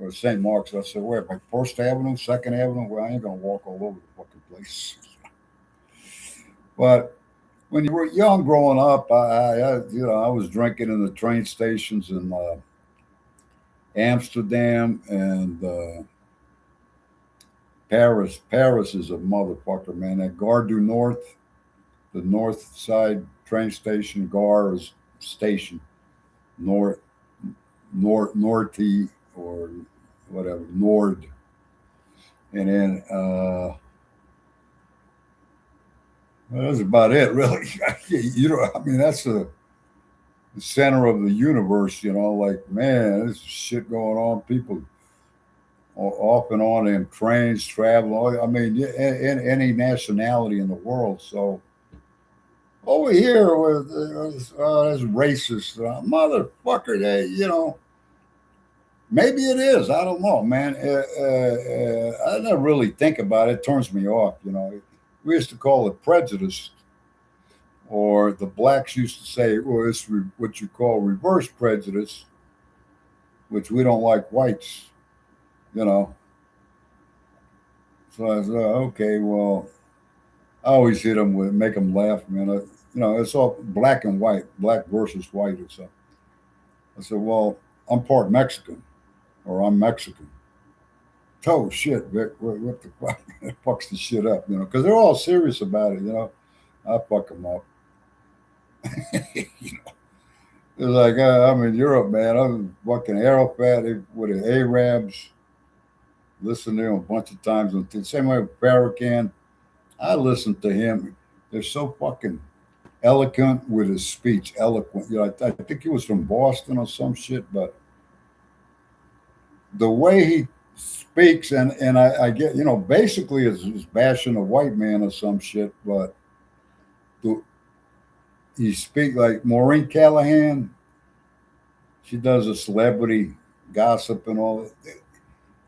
or St. Mark's. I said, where? By First Avenue, Second Avenue. Well, I ain't gonna walk all over the fucking place. But when you were young, growing up, I was drinking in the train stations in Amsterdam and Paris. Paris is a motherfucker, man. That Gare du Nord, the North Side train station, Gare is station, North, Norty or whatever, Nord, and then well, that's about it, really. I mean, that's the center of the universe. Like man, there's shit going on. People off and on in trains, traveling. I mean, any nationality in the world. So over here, with that's racist, motherfucker. Maybe it is. I don't know, man. I never really think about it. It turns me off. We used to call it prejudice, or the blacks used to say, "Well, it's what you call reverse prejudice," which we don't like whites. You know. So I said, okay, well, I always hit them with make them laugh, man. It's all black and white, black versus white or something. I said, well, I'm part Mexican, or I'm Mexican. Oh shit, Vic, what the fuck? It fucks the shit up, because they're all serious about it. I fuck them up. It's like I'm in Europe, man. I'm fucking Arafat with the Arabs. Listened to him a bunch of times. The same way with Farrakhan. I listened to him. They're so fucking eloquent with his speech. Eloquent. I think he was from Boston or some shit, but the way he speaks, and I get, basically is bashing a white man or some shit, but the, he speak like Maureen Callahan. She does a celebrity gossip and all that.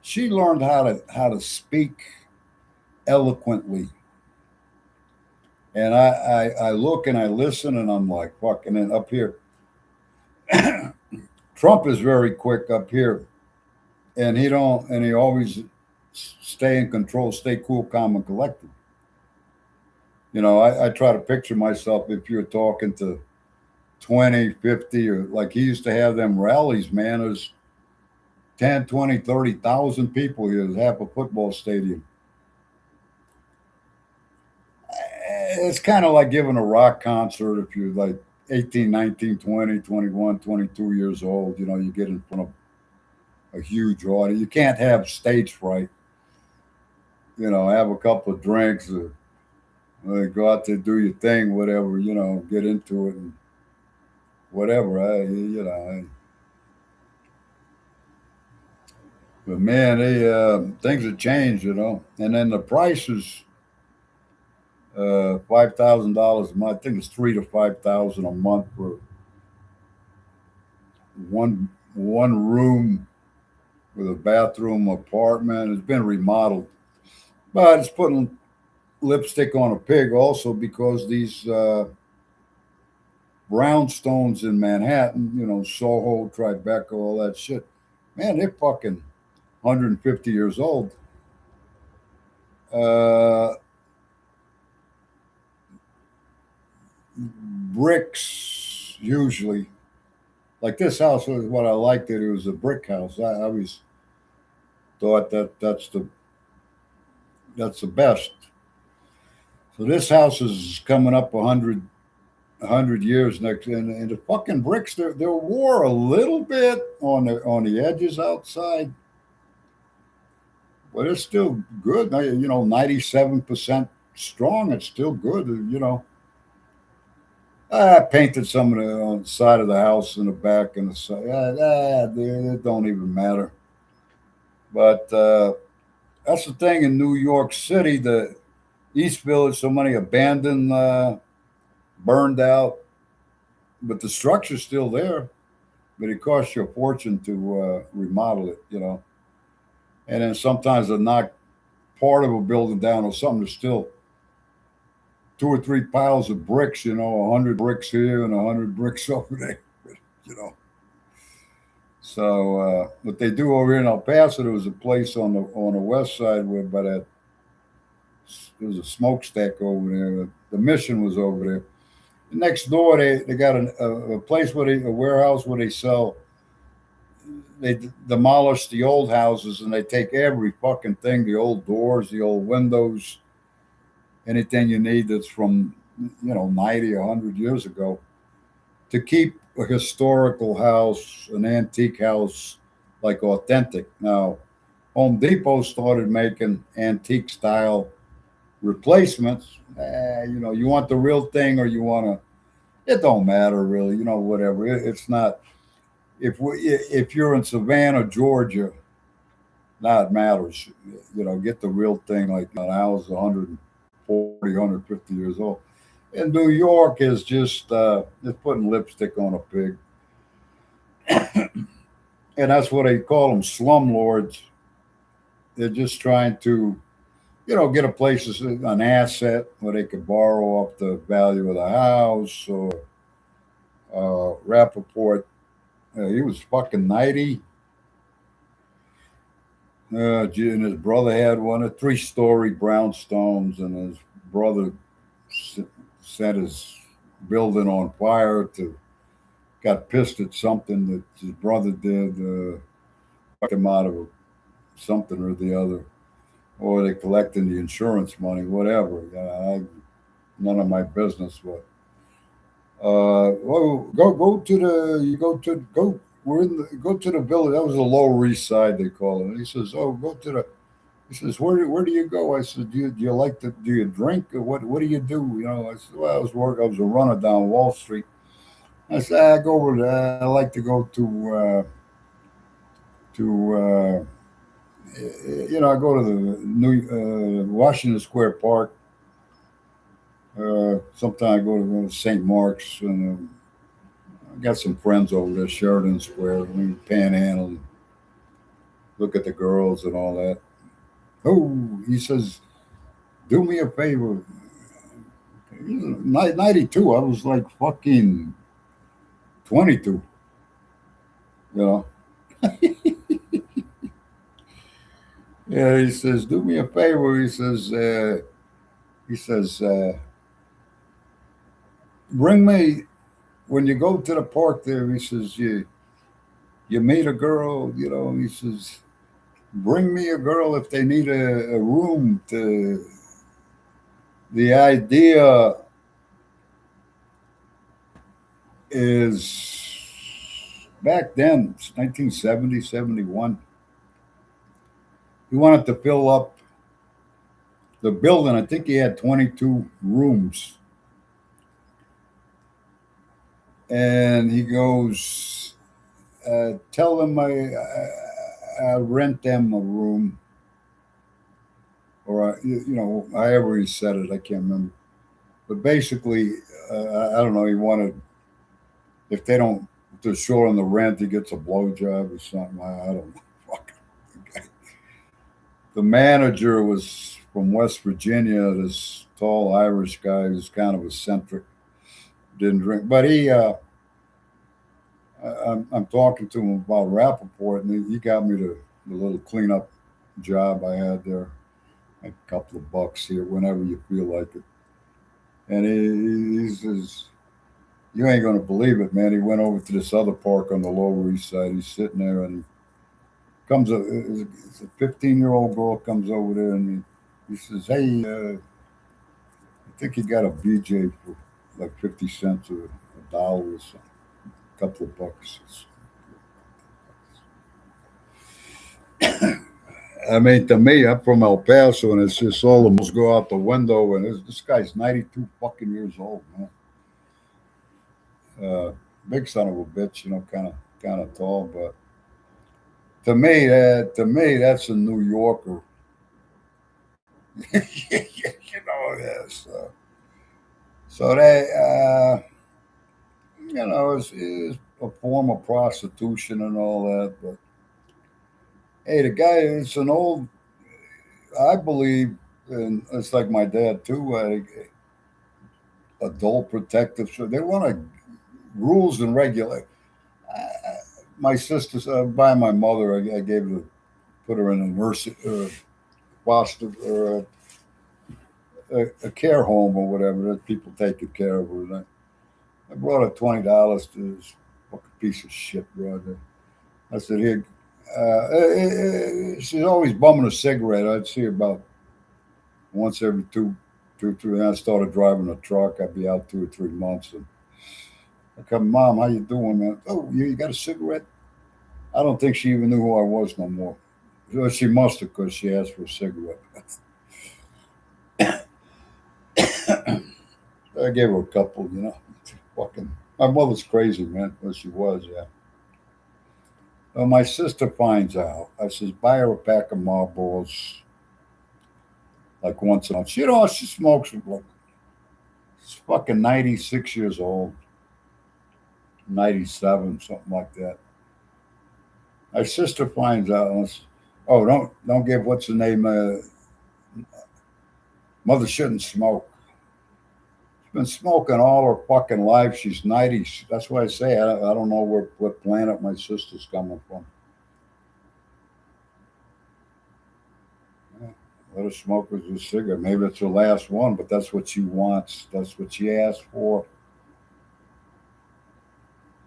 She learned how to speak eloquently. And I look and I listen and I'm like, fuck. And then up here, Trump is very quick up here, and he always stay in control, stay cool, calm, and collected. I try to picture myself if you're talking to 20, 50, or like he used to have them rallies, man. There's 10, 20, 30,000 people here. There's half a football stadium. It's kind of like giving a rock concert if you're like 18, 19, 20, 21, 22 years old. You get in front of a huge audience. You can't have stage fright. Have a couple of drinks, or go out there, do your thing, whatever. Get into it and whatever. But man, things have changed. And then the prices. $5,000 a month. I think it's 3 to 5,000 a month for one room with a bathroom apartment. It's been remodeled, but it's putting lipstick on a pig also because these brownstones in Manhattan, Soho, Tribeca, all that shit. Man, they're fucking 150 years old. Uh, Bricks usually, like this house was what I liked. It was a brick house. I always thought that's the best. So this house is coming up 100 years next, and the fucking bricks they're wore a little bit on the edges outside, but it's still good. 97% strong. It's still good. I painted some of the on the side of the house and the back and the side. It don't even matter. But that's the thing in New York City. The East Village, so many abandoned, burned out, but the structure's still there. But it costs you a fortune to remodel it. And then sometimes they knock part of a building down or something. There's still two or three piles of bricks. 100 bricks here and 100 bricks over there. You know. So what they do over here in El Paso, there was a place on the west side where by that there was a smokestack over there. The mission was over there. Next door, they got a place a warehouse where they sell. They demolish the old houses and they take every fucking thing, the old doors, the old windows, anything you need that's from 90, 100 years ago, to keep a historical house, an antique house, like authentic. Now, Home Depot started making antique style replacements. You want the real thing or you want to. It don't matter really. Whatever. It's not. If you're in Savannah, Georgia, now it matters. Get the real thing. Like an house 140, 150 years old. And New York is just it's putting lipstick on a pig, and that's what they call them, slumlords. They're just trying to, get a place, an asset where they could borrow off the value of the house. Or Rappaport, he was fucking 90. And his brother had one of 3-story brownstones, and his brother set his building on fire. Got pissed at something that his brother did, fucked him out of something or the other, or they collecting the insurance money, whatever. None of my business. But well, go to the you go to go. Go to the village. That was the Lower East Side, they call it. And he says, "Oh, go to the." He says, "Where do you go?" I said, "Do you like to do you drink or what do you do?" I said, "Well, I was a runner down Wall Street." I said, "I go over there. I like to go to I go to the New Washington Square Park. Sometimes I go to St. Mark's, and I got some friends over there, Sheridan Square. We panhandle, look at the girls and all that." Oh, he says, "Do me a favor." 92. I was like fucking 22. You know. Yeah, he says, "Do me a favor." He says, "Bring me when you go to the park there." He says, "You meet a girl, He says, "Bring me a girl if they need a room to." The idea is back then, it's 1970, 71. He wanted to fill up the building. I think he had 22 rooms. And he goes, "Tell them I rent them a room." Or, however he said it, I can't remember. But basically, I don't know, he wanted, if they don't, if they're short on the rent, he gets a blowjob or something. I don't know. Fuck. The manager was from West Virginia, this tall Irish guy who's kind of eccentric. didn't drink. But I'm talking to him about Rappaport, and he got me the little cleanup job I had there, a couple of bucks here, whenever you feel like it. And he says, "You ain't gonna believe it, man." He went over to this other park on the Lower East Side. He's sitting there, and he comes it's a 15-year-old girl comes over there, and he says, "Hey, I think he got a BJ for like 50 cents or a dollar or something, a couple of bucks." I mean, to me, I'm from El Paso, and it's just all the most go out the window. And this guy's 92 fucking years old, man. Uh, Big son of a bitch, kind of tall. But to me, that's a New Yorker. Yes. So it's a form of prostitution and all that. But hey, the guy is an old. I believe, and it's like my dad too. Adult protective. So they want to rules and regulate. Uh, my sister, by my mother, I gave her, put her in a nurse, foster, or a care home or whatever. That people taking care of her. And I brought her $20 to this fucking piece of shit brother. I said, "Here." She's always bumming a cigarette. I'd see her about once every two, three. And I started driving a truck. I'd be out 2 or 3 months, and I come, "Mom, how you doing, man?" "Oh, you got a cigarette?" I don't think she even knew who I was no more. Well, she must have, because she asked for a cigarette. I gave her a couple. Fucking, my mother's crazy, man. Well, she was, yeah. Well, my sister finds out. I says, "Buy her a pack of Marlboros like once a month." She smokes like she's fucking 96 years old, 97, something like that. My sister finds out. And oh, don't give what's the name. Mother shouldn't smoke. She's been smoking all her fucking life. She's 90. That's why I say I don't know what planet my sister's coming from. Yeah, let her smoke as a cigarette. Maybe it's her last one, but that's what she wants. That's what she asked for.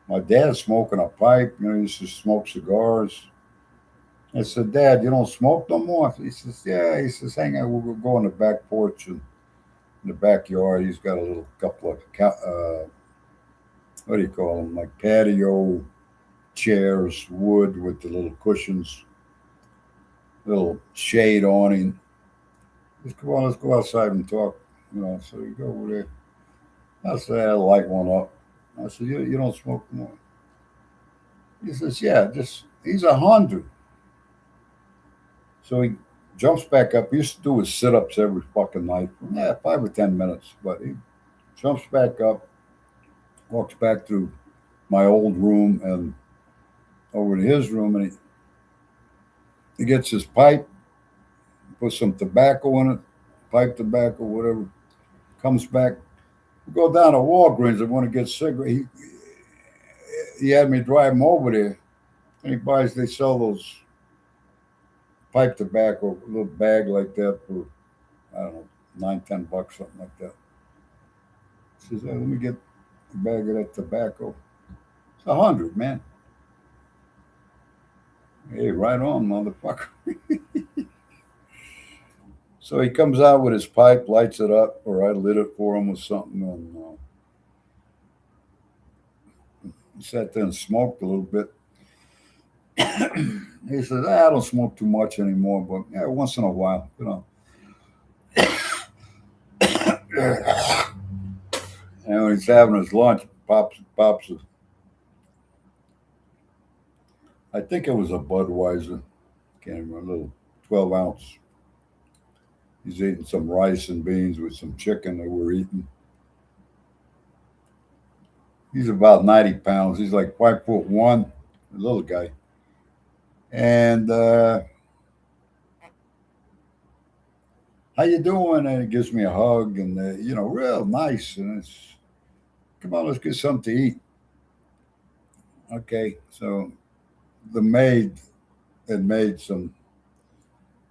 My dad's smoking a pipe. He used to smoke cigars. I said, "Dad, you don't smoke no more?" He says, "Yeah." He says, "Hang on, we'll go on the back porch and in the backyard. He's got a little couple of what do you call them? Like patio chairs, wood with the little cushions, little shade awning. Come on, let's go outside and talk." So you go over there. I said, "I'll light one up." I said, "You don't smoke no more?" He says, "Yeah, just he's 100." So he jumps back up. He used to do his sit ups every fucking night. Yeah, 5 or 10 minutes. But he jumps back up, walks back to my old room and over to his room, and he gets his pipe, puts some tobacco in it, pipe tobacco, whatever. Comes back. We go down to Walgreens. I want to get cigarettes. He had me drive him over there, and he buys. They sell those pipe tobacco, a little bag like that for I don't know, 9, 10 bucks, something like that. He says, "Hey, let me get a bag of that tobacco." It's 100, man. Hey, right on, motherfucker. So he comes out with his pipe, lights it up, or I lit it for him with something, and he sat there and smoked a little bit. He says, "I don't smoke too much anymore, but yeah, once in a while. And when he's having his lunch, pops. I think it was a Budweiser. Can't remember. A little 12 ounce. He's eating some rice and beans with some chicken that we're eating. He's about 90 pounds. He's like 5'1", a little guy. And how you doing? And he gives me a hug, and real nice. And Come on, let's get something to eat. Okay, so the maid had made some,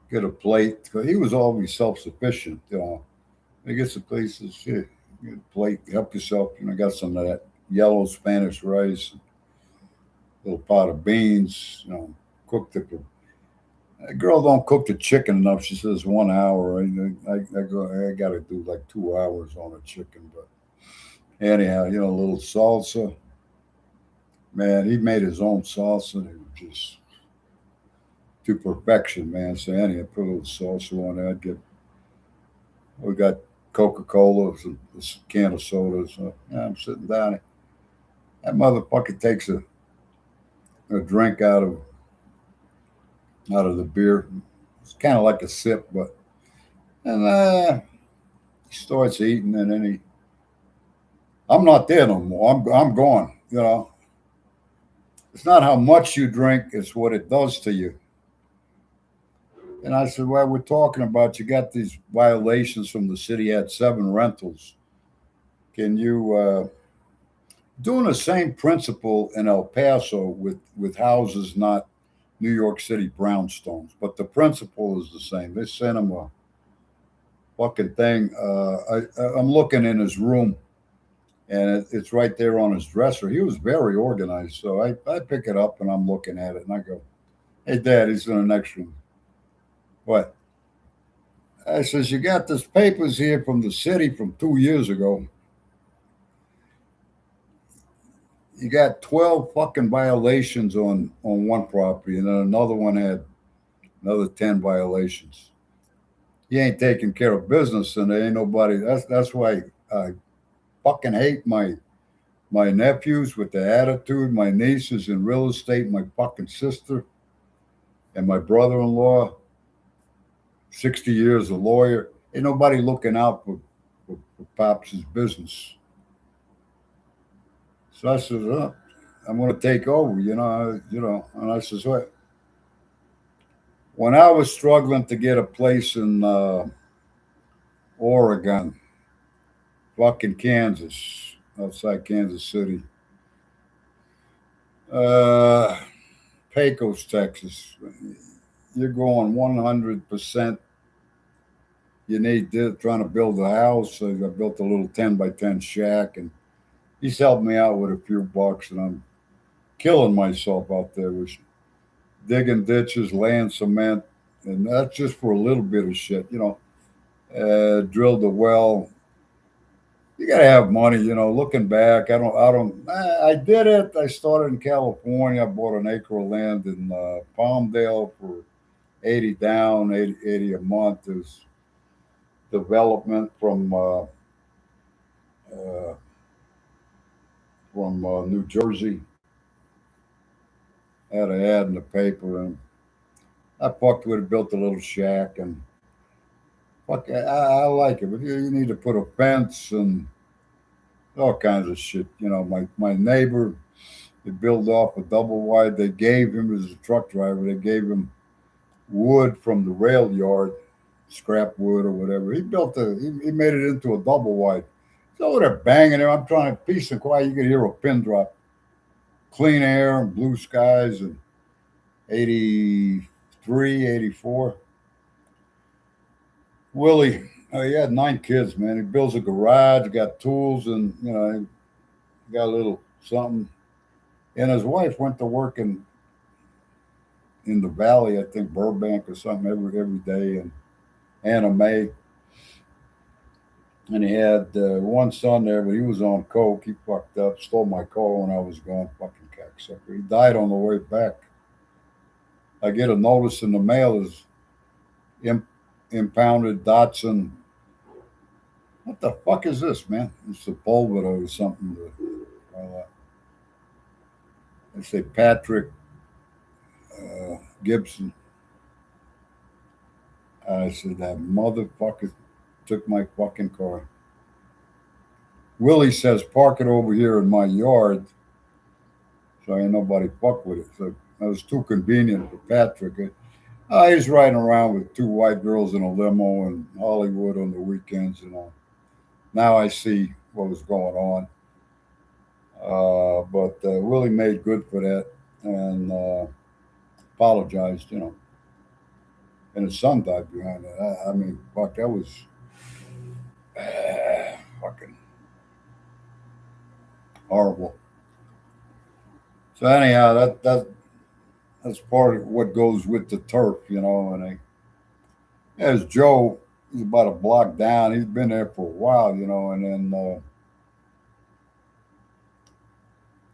get a plate, because he was always self sufficient. He gets the places, shit, get a plate, help yourself. Got some of that yellow Spanish rice, a little pot of beans, cooked it. A girl don't cook the chicken enough. She says 1 hour. I go. I got to do like 2 hours on a chicken. But anyhow, a little salsa. Man, he made his own salsa. And it was just to perfection, man. So anyhow, put a little salsa on there. We got Coca-Cola, a can of soda. So yeah, I'm sitting down. That motherfucker takes a drink out of the beer. It's kind of like a sip, but and he starts eating, and then I'm not there no more. I'm gone. It's not how much you drink; it's what it does to you. And I said, well, we're talking about you got these violations from the city. Had 7 rentals. Can you doing the same principle in El Paso with houses, not New York City brownstones, but the principle is the same. They sent him a fucking thing. I'm looking in his room, and it's right there on his dresser. He was very organized, so I pick it up and I'm looking at it, and I go, "Hey, Dad, he's in the next room." What? I says, "You got this papers here from the city from 2 years ago. You got 12 fucking violations on one property, and then another one had another 10 violations. You ain't taking care of business, and there ain't nobody. That's why I fucking hate my nephews with the attitude, my nieces in real estate, my fucking sister, and my brother-in-law, 60 years a lawyer. Ain't nobody looking out for Pops' business." So I says, oh, "I'm going to take over, And I says, "What?" When I was struggling to get a place in Oregon, fucking Kansas, outside Kansas City, uh, Pecos, Texas, you're going 100%. You need this, trying to build a house. So I built a little 10 by 10 shack, and he's helped me out with a few bucks, and I'm killing myself out there with digging ditches, laying cement, and that's just for a little bit of shit. Drilled a well. You gotta have money. Looking back, I did it. I started in California. I bought an acre of land in Palmdale for 80 down, 80 a month. There's development uh, from New Jersey. Had an ad in the paper, and I fucked with it, built a little shack, and fuck, I like it. But you need to put a fence and all kinds of shit. My neighbor, they built off a double wide. They gave him, as a truck driver, they gave him wood from the rail yard, scrap wood or whatever. He made it into a double wide. He's over there banging him. I'm trying to peace and quiet. You could hear a pin drop. Clean air and blue skies and 83, 84. Willie, he had 9 kids, man. He builds a garage, got tools, and he got a little something. And his wife went to work in the valley, I think Burbank or something, every day, and Anna Mae. And he had one son there, but he was on coke. He fucked up, stole my car when I was gone. Fucking cocksucker. He died on the way back. I get a notice in the mail as impounded Datsun. What the fuck is this, man? It's a Volvo or something. They say Patrick Gibson. I said, that motherfucker took my fucking car. Willie says, park it over here in my yard, so ain't nobody fuck with it. So that was too convenient for Patrick. He's riding around with 2 white girls in a limo in Hollywood on the weekends. Now I see what was going on. But Willie made good for that and apologized, and his son died behind that. I mean, fuck, that was fucking horrible. So anyhow, that's part of what goes with the turf, And as Joe, he's about a block down. He's been there for a while, And then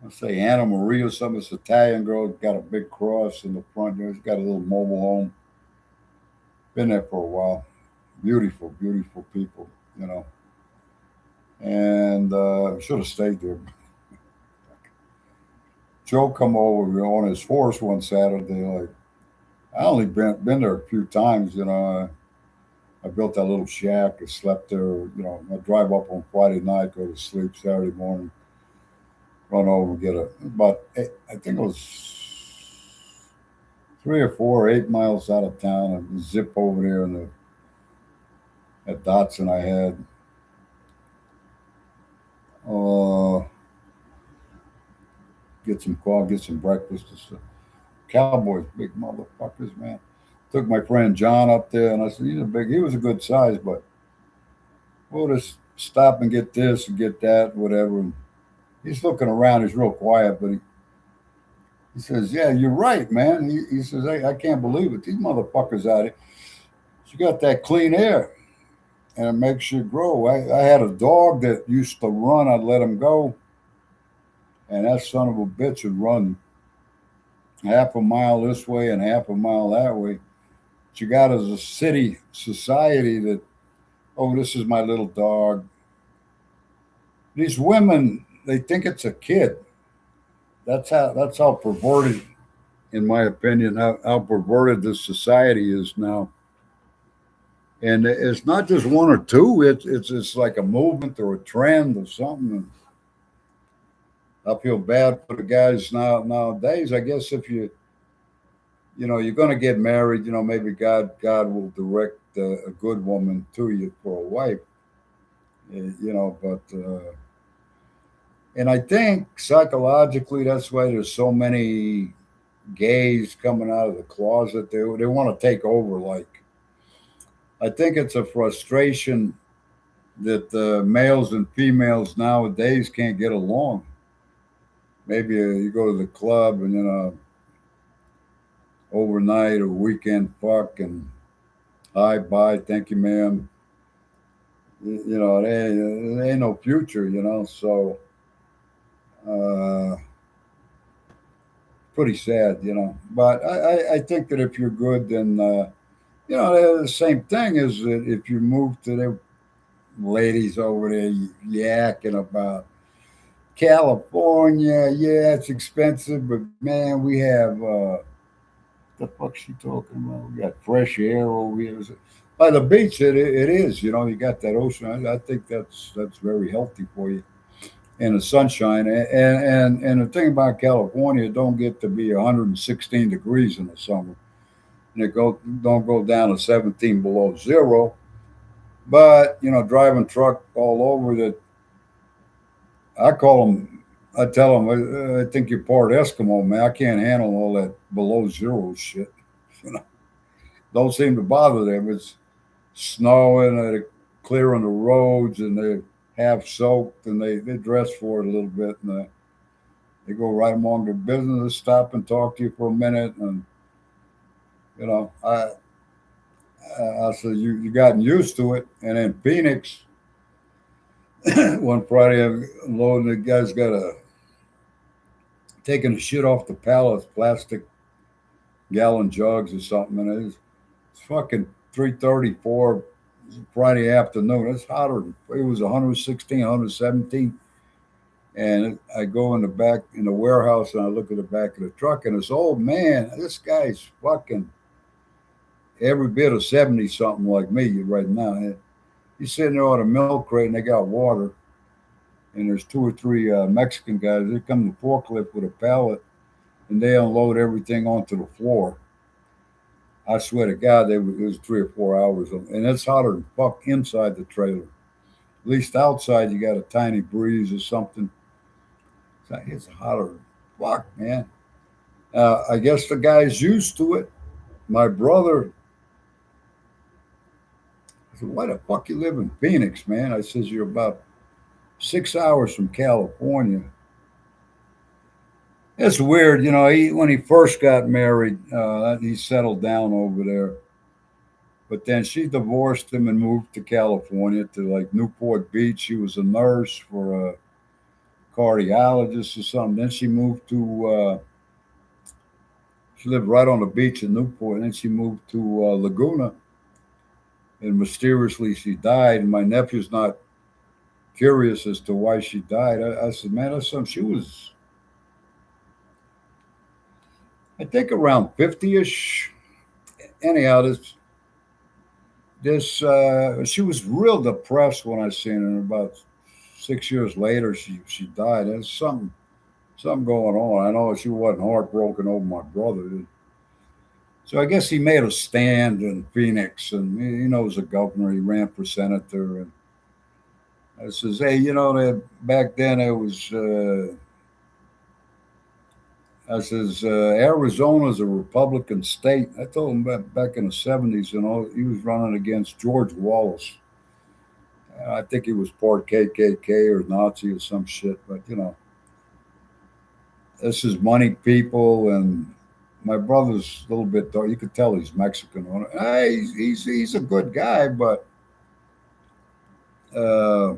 let's say Anna Maria, some of this Italian girl, got a big cross in the front there. He's got a little mobile home. Been there for a while. Beautiful, beautiful people, And should have stayed there. Joe come over on his horse one Saturday. Like I only been there a few times. I built that little shack. I slept there. I drive up on Friday night, go to sleep Saturday morning, run over and get about I think it was 3 or 4, 8 miles out of town, and zip over there in the at Datsun I had. Uh, get some coffee, get some breakfast and stuff. Cowboys, big motherfuckers, man. Took my friend John up there, and I said, he was a good size, but we'll just stop and get this and get that, whatever. And he's looking around. He's real quiet, but he says, "Yeah, you're right, man." He says, "Hey, I can't believe it. These motherfuckers out here. You got that clean air, and it makes you grow." I had a dog that used to run. I'd let him go, and that son of a bitch would run half a mile this way and half a mile that way. But you got as a city society that, oh, this is my little dog. These women, they think it's a kid. That's how perverted, in my opinion, how perverted this society is now. And it's not just one or two. It's like a movement or a trend or something. I feel bad for the guys nowadays. I guess if you're going to get married, maybe God will direct a good woman to you for a wife. But and I think psychologically that's why there's so many gays coming out of the closet. They want to take over. Like I think it's a frustration that males and females nowadays can't get along. Maybe you go to the club and overnight or weekend fuck and hi bye thank you ma'am. There ain't no future. So uh, pretty sad. But I think that if you're good, then the same thing is that if you move to the ladies over there yakking about California, yeah, it's expensive, but man, we have the fuck she talking about? We got fresh air over here. By the beach, it is. You got that ocean. I think that's very healthy for you. And the sunshine, and the thing about California, it don't get to be 116 degrees in the summer, and it don't go down to 17 below zero. But driving truck all over that, I call them. I tell them, I think you're part Eskimo, man. I can't handle all that below zero shit. You know, don't seem to bother them. It's snowing, they're clearing the roads, and they're half soaked, and they dress for it a little bit, and they go right among their business, stop and talk to you for a minute, and you know, I said you gotten used to it, and in Phoenix, one Friday, I'm loading the guy's got a taking the shit off the pallets, plastic gallon jugs or something, and it's fucking 3:34 Friday afternoon. It's hotter. It was 116, 117. And I go in the back in the warehouse and I look at the back of the truck and this old man, this guy's fucking every bit of 70 something like me right now. He's sitting there on a milk crate and they got water. And there's two or three Mexican guys. They come to forklift with a pallet and they unload everything onto the floor. I swear to God, it was 3 or 4 hours. And it's hotter than fuck inside the trailer. At least outside, you got a tiny breeze or something. It's hotter. Fuck, man. I guess the guy's used to it. My brother I said, why the fuck you live in Phoenix, man? I says, you're about 6 hours from California. It's weird, when he first got married, he settled down over there. But then she divorced him and moved to California to like Newport Beach. She was a nurse for a cardiologist or something. Then she moved she lived right on the beach in Newport. And then she moved to Laguna. And mysteriously she died. And my nephew's not curious as to why she died. I said, man, that's something. She was, I think, around 50-ish. Anyhow, she was real depressed when I seen her. About 6 years later, she died. There's something going on. I know she wasn't heartbroken over my brother. So I guess he made a stand in Phoenix, and he knows the governor. He ran for senator, and I says, hey, that back then it was. I says, Arizona's a Republican state. I told him back in the 70s, he was running against George Wallace. I think he was part KKK or Nazi or some shit, but this is money people, and my brother's a little bit dark. You could tell he's Mexican. He's a good guy, but uh,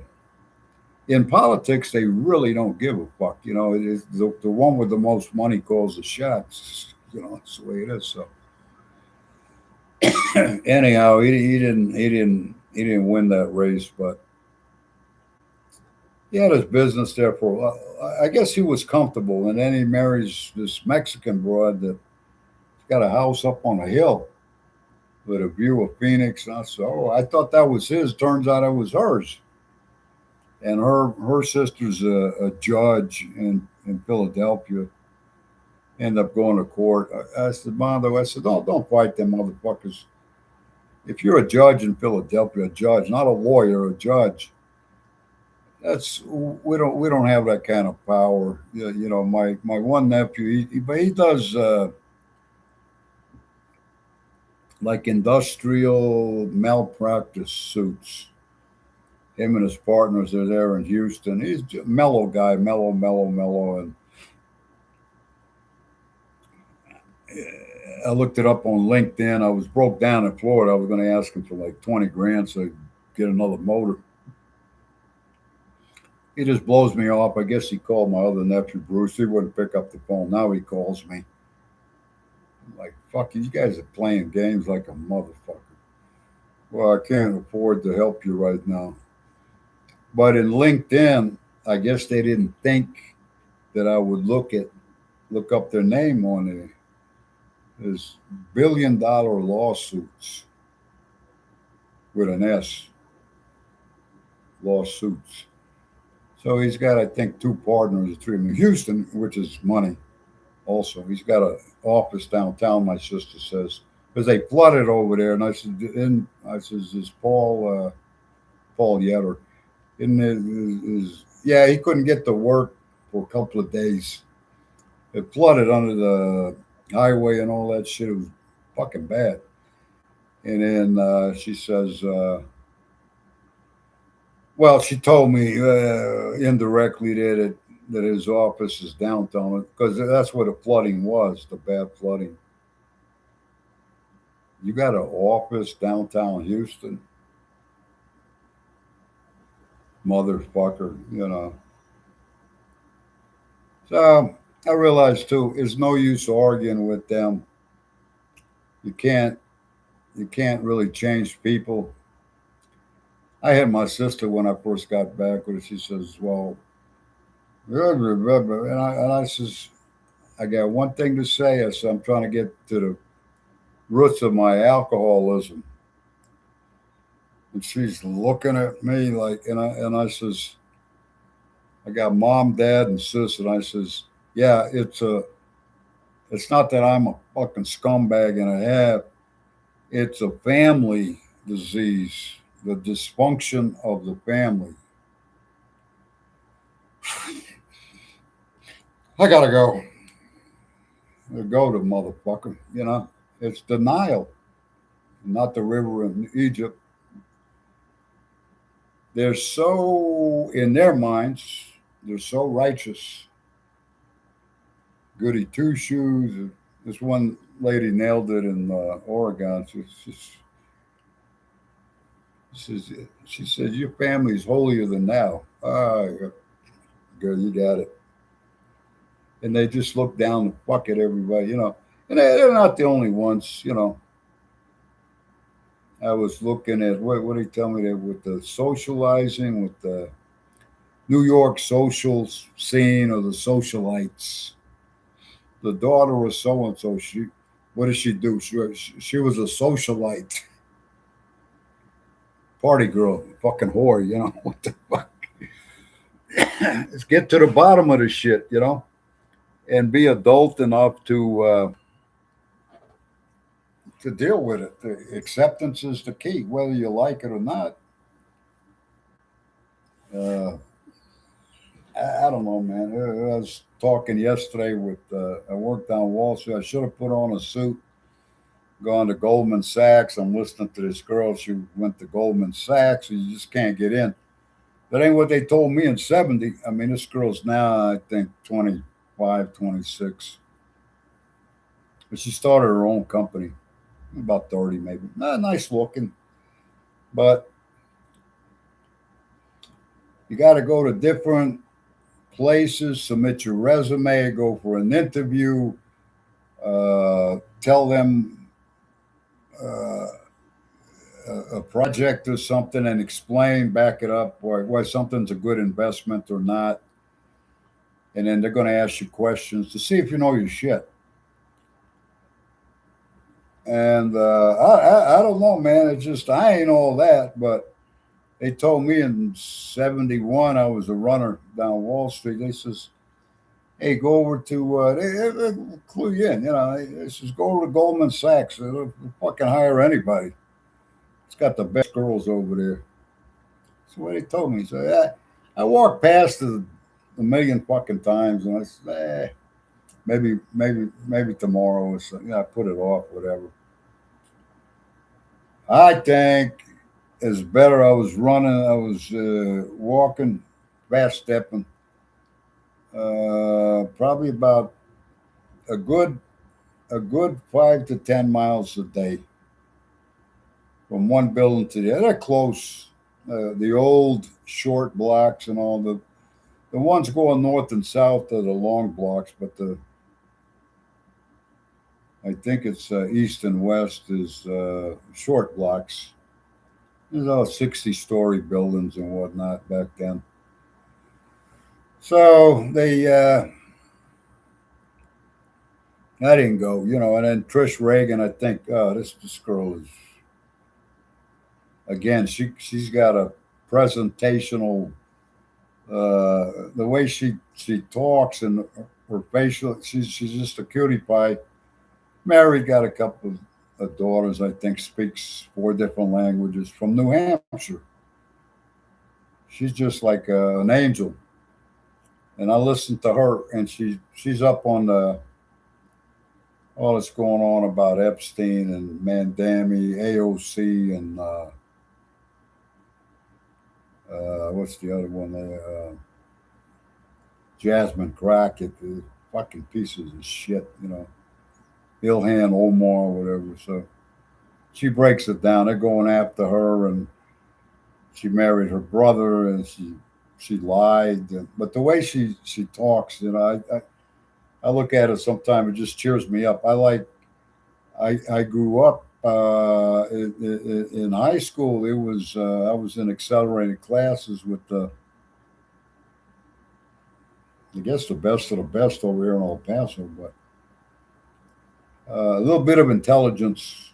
in politics, they really don't give a fuck. It is the one with the most money calls the shots. That's the way it is. So anyhow, he didn't win that race, but he had his business there for. I guess he was comfortable, and then he marries this Mexican broad that's got a house up on a hill with a view of Phoenix. And I said, "Oh, I thought that was his. Turns out it was hers." And her sister's a judge in Philadelphia. End up going to court. I said, Mondo, I said, don't fight them motherfuckers. If you're a judge in Philadelphia, a judge, not a lawyer, a judge, that's we don't have that kind of power. My one nephew, but he does like industrial malpractice suits. Him and his partners are there in Houston. He's a mellow guy, mellow, and I looked it up on LinkedIn. I was broke down in Florida. I was going to ask him for like 20 grand so I could get another motor. He just blows me off. I guess he called my other nephew, Bruce. He wouldn't pick up the phone. Now he calls me. I'm like, fuck, you guys are playing games like a motherfucker. Well, I can't afford to help you right now. But in LinkedIn, I guess they didn't think that I would look up their name on it. There's billion-dollar lawsuits with an S, lawsuits. So he's got, I think, two partners, three of them. Houston, which is money. Also, he's got an office downtown. My sister says because they flooded over there, and I says, is Paul Yetter? Yeah, he couldn't get to work for a couple of days. It flooded under the highway and all that shit. It was fucking bad. And then she says, well, she told me indirectly that his office is downtown because that's where the flooding was, the bad flooding. You got an office downtown Houston, motherfucker. So I realized too, it's no use arguing with them. You can't really change people. I had my sister when I first got back with her. She says, "Well," and I says, "I got one thing to say." I said, "I'm trying to get to the roots of my alcoholism." And she's looking at me like, and I says, "I got mom, dad, and sis," and I says, "Yeah, it's not that I'm a fucking scumbag and a half. It's a family disease, the dysfunction of the family." I gotta go. Go to motherfucker. You know, it's the Nile, not the river in Egypt. They're so in their minds, they're so righteous. Goody two shoes. This one lady nailed it in Oregon. She says your family is holier than thou. Ah, girl, you got it. And they just look down the fuck at everybody, you know. And they're not the only ones, you know. I was looking at what did he tell me that with the socializing with the New York social scene or the socialites. The daughter of so and so. She, what did she do? She was a socialite, party girl, fucking whore. You know what the fuck? Let's get to the bottom of the shit, you know, and be adult enough to deal with it. The acceptance is the key, whether you like it or not. Uh, I don't know, man. I was talking yesterday with, I worked on Wall Street. I should have put on a suit, gone to Goldman Sachs. I'm listening to this girl. She went to Goldman Sachs. You just can't get in. That ain't what they told me in 70. I mean, this girl's now, I think, 25, 26. But she started her own company, about 30 maybe. Nice looking. But you got to go to different places, submit your resume, go for an interview, tell them uh, a project or something and explain, back it up, why something's a good investment or not. And then they're going to ask you questions to see if you know your shit. And I don't know, man. It's just, I ain't all that. But they told me in 71, I was a runner down Wall Street. They says, hey, go over to, they clue you in, you know. They says, go over to Goldman Sachs. They'll fucking hire anybody. It's got the best girls over there. That's what they told me. So yeah, I walked past it a million fucking times, and I said, maybe tomorrow or something. Yeah, I put it off, whatever. I think it's better. I was running. I was walking, fast stepping, probably about a good 5 to 10 miles a day from one building to the other. They're close. The old short blocks and all the ones going north and south are the long blocks, but the I think it's east and west is short blocks. There's all 60-story buildings and whatnot back then. So I didn't go, you know. And then Trish Reagan, I think, oh, this girl is again. She's got a presentational, the way she talks and her facial. She's just a cutie pie. Married, got a couple of daughters. I think speaks 4 different languages from New Hampshire. She's just like an angel. And I listened to her, and she's up on the all that's going on about Epstein and Mandami, AOC, and what's the other one there? Jasmine Crockett, the fucking pieces of shit, you know. Ilhan Omar, whatever. So she breaks it down. They're going after her, and she married her brother, and she lied. But the way she talks, you know, I look at it sometimes. It just cheers me up. I grew up in high school. It was I was in accelerated classes with the I guess the best of the best over here in El Paso, but a little bit of intelligence,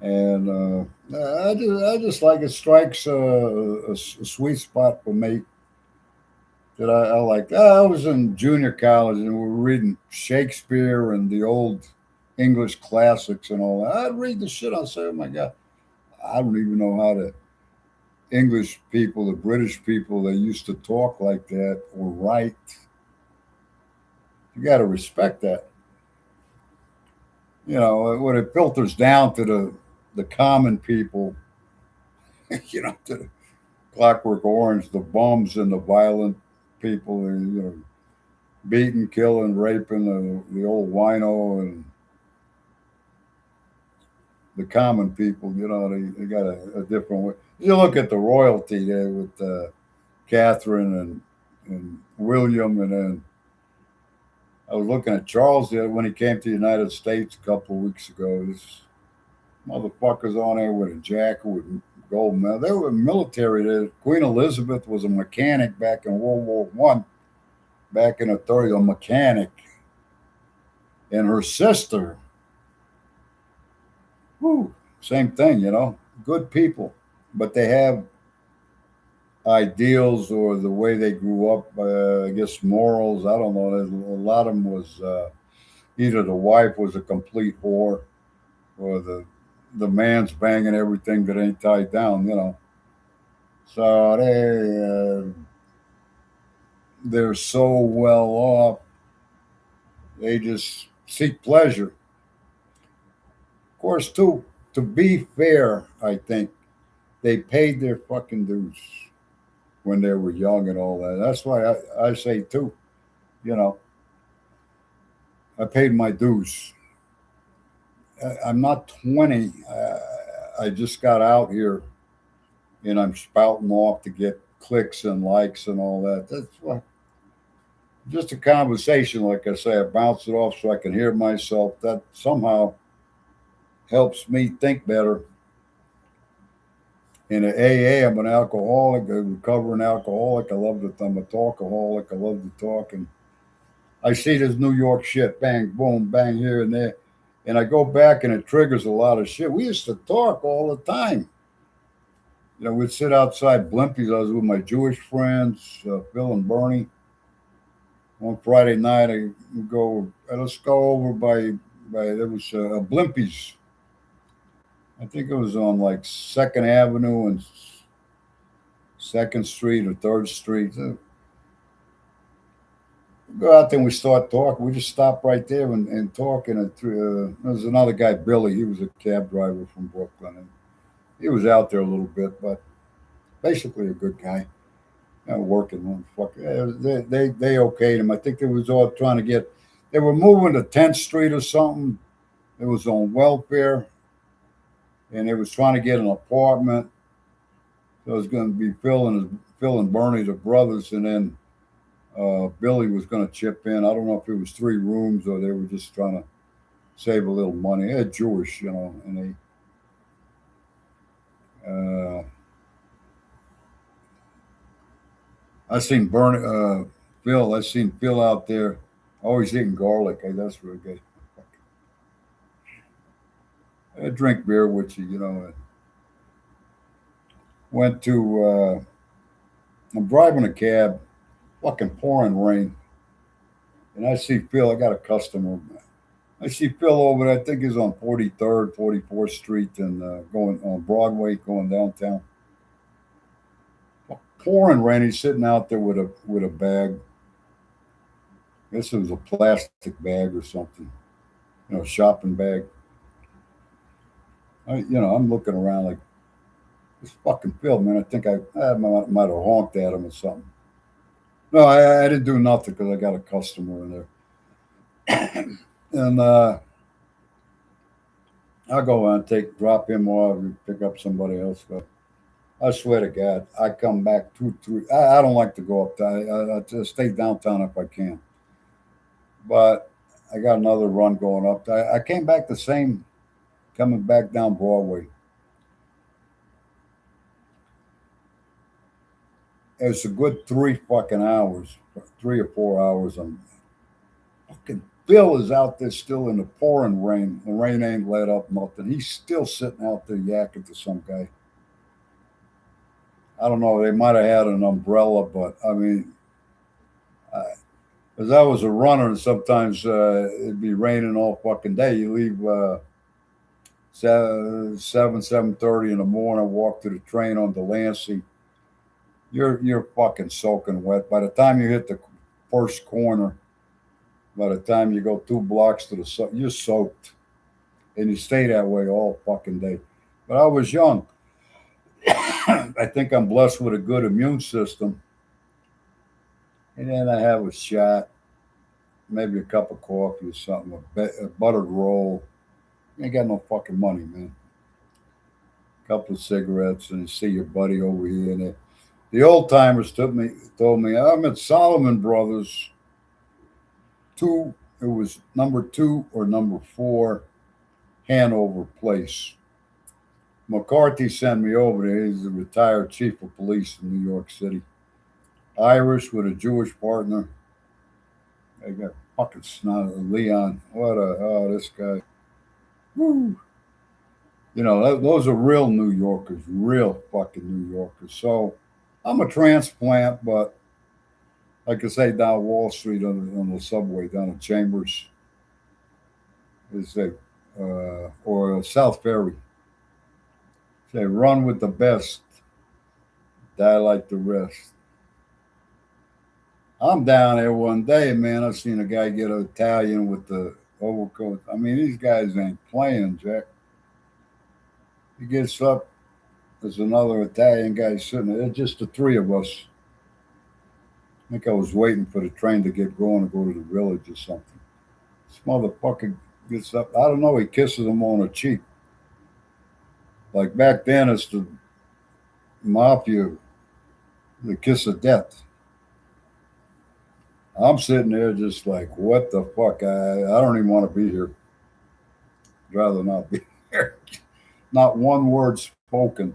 and I just like it strikes a sweet spot for me that I like. I was in junior college and we were reading Shakespeare and the old English classics and all that. I'd read the shit. I'd say, oh my God, I don't even know how to English people, the British people, they used to talk like that or write. You got to respect that. You know, when it filters down to the common people, you know, to the Clockwork Orange, the bums and the violent people, and, you know, beating, killing, raping the old wino and the common people. You know, they got a different way. You look at the royalty there with Catherine and William, and then I was looking at Charles there when he came to the United States a couple of weeks ago. This motherfuckers on there with a jacket with gold medal. They were military. There. Queen Elizabeth was a mechanic back in World War One, back in the 30s, a mechanic, and her sister. Whew, same thing, you know. Good people, but they have ideals or the way they grew up. I guess morals. I don't know. A lot of them was either the wife was a complete whore, or the man's banging everything that ain't tied down. You know, so they're so well off. They just seek pleasure. Of course, too. To be fair, I think they paid their fucking dues when they were young and all that. That's why I say too. You know, I paid my dues. I'm not 20. I just got out here and I'm spouting off to get clicks and likes and all that. That's what, just a conversation, like I say. I bounce it off so I can hear myself. That somehow helps me think better. In the AA, I'm an alcoholic, a recovering alcoholic. I love to, I'm a talkaholic. I love to talk. And I see this New York shit, bang, boom, bang, here and there. And I go back and it triggers a lot of shit. We used to talk all the time. You know, we'd sit outside Blimpies. I was with my Jewish friends, Phil and Bernie. One Friday night, I would go, let's go over by there was a Blimpies. I think it was on like Second Avenue and Second Street or Third Street. Go out there and we start talking. We just stop right there and talk. And there was another guy, Billy. He was a cab driver from Brooklyn. And he was out there a little bit, but basically a good guy. Working one fuck. They okayed him. I think they was all trying to get. They were moving to 10th Street or something. It was on welfare, and they was trying to get an apartment. So it was going to be Phil and Bernie, the brothers, and then Billy was going to chip in. I don't know if it was 3 rooms or they were just trying to save a little money. They're Jewish, you know, and they. I seen Phil. I seen Phil out there, always eating garlic. Hey, that's real good. I drink beer with you, you know. Went to. I'm driving a cab, fucking pouring rain, and I see Phil. I got a customer. I see Phil over there. I think he's on 43rd, 44th Street, and going on Broadway, going downtown. Pouring rain. He's sitting out there with a bag. I guess it was a plastic bag or something, you know, shopping bag. I'm looking around like this fucking Phil, man. I think I might have honked at him or something. No, I didn't do nothing because I got a customer in there, and I'll go on drop him off, and pick up somebody else. But I swear to God, I come back 2, 3. I don't like to go up there. I just stay downtown if I can. But I got another run going up. I came back the same, coming back down Broadway. It's a good 3 fucking hours, 3 or 4 hours. I'm fucking Bill is out there still in the pouring rain. The rain ain't let up nothing. He's still sitting out there yakking to some guy. I don't know. They might have had an umbrella, but I mean, as I was a runner, and sometimes it'd be raining all fucking day. You leave 7:30 in the morning. Walk to the train on Delancey. You're fucking soaking wet. By the time you hit the first corner, by the time you go 2 blocks to the sun, you're soaked, and you stay that way all fucking day. But I was young. I think I'm blessed with a good immune system. And then I have a shot, maybe a cup of coffee or something, a buttered roll. You ain't got no fucking money, man. A couple of cigarettes, and you see your buddy over here. And the old timers told me, I'm at Solomon Brothers, two. It was number 2 or number 4, Hanover Place. McCarthy sent me over there. He's the retired chief of police in New York City. Irish with a Jewish partner. They got fucking snot. Leon. This guy. Woo. You know, those are real New Yorkers, real fucking New Yorkers. So I'm a transplant, but like I say, down Wall Street on the subway, down in Chambers, is a, or South Ferry. Say, run with the best, die like the rest. I'm down there one day, man. I seen a guy get an Italian with the overcoat. I mean, these guys ain't playing, Jack. He gets up. There's another Italian guy sitting there. It's just the 3 of us. I think I was waiting for the train to get going to go to the village or something. This motherfucker gets up. I don't know. He kisses him on the cheek. Like back then, it's the mafia, the kiss of death. I'm sitting there just like, what the fuck? I don't even want to be here. I'd rather not be here. Not one word spoken.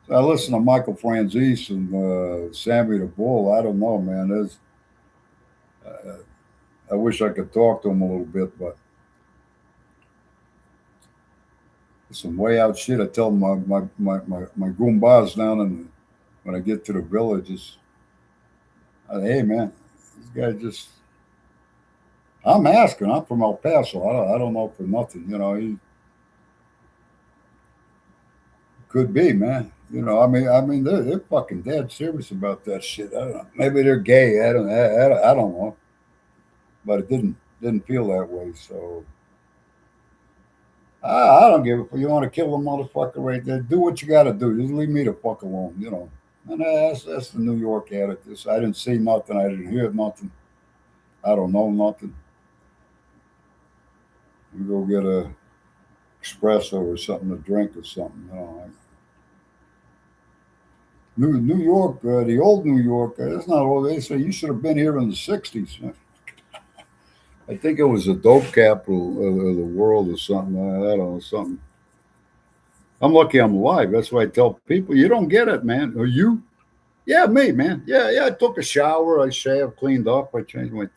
So I listen to Michael Franzese and Sammy the Bull. I don't know, man. I wish I could talk to him a little bit, but some way out shit. I tell my goombas down in when I get to the villages, hey man, this guy just. I'm asking. I'm from El Paso. I don't know for nothing. You know, he could be, man. You know, I mean, they're fucking dead serious about that shit. I don't know. Maybe they're gay. I don't know. But it didn't feel that way. So I don't give a fuck. You want to kill a motherfucker right there? Do what you got to do. Just leave me the fuck alone. You know. And that's the New York attitude. I didn't see nothing. I didn't hear nothing. I don't know nothing. You go get a espresso or something to drink or something. You know. New York, the old New York. It's not old. They say you should have been here in the '60s. I think it was the dope capital of the world or something. I don't know something. I'm lucky I'm alive. That's why I tell people you don't get it, man. Or you? Yeah, me, man. Yeah. I took a shower. I shaved, cleaned up. I changed my.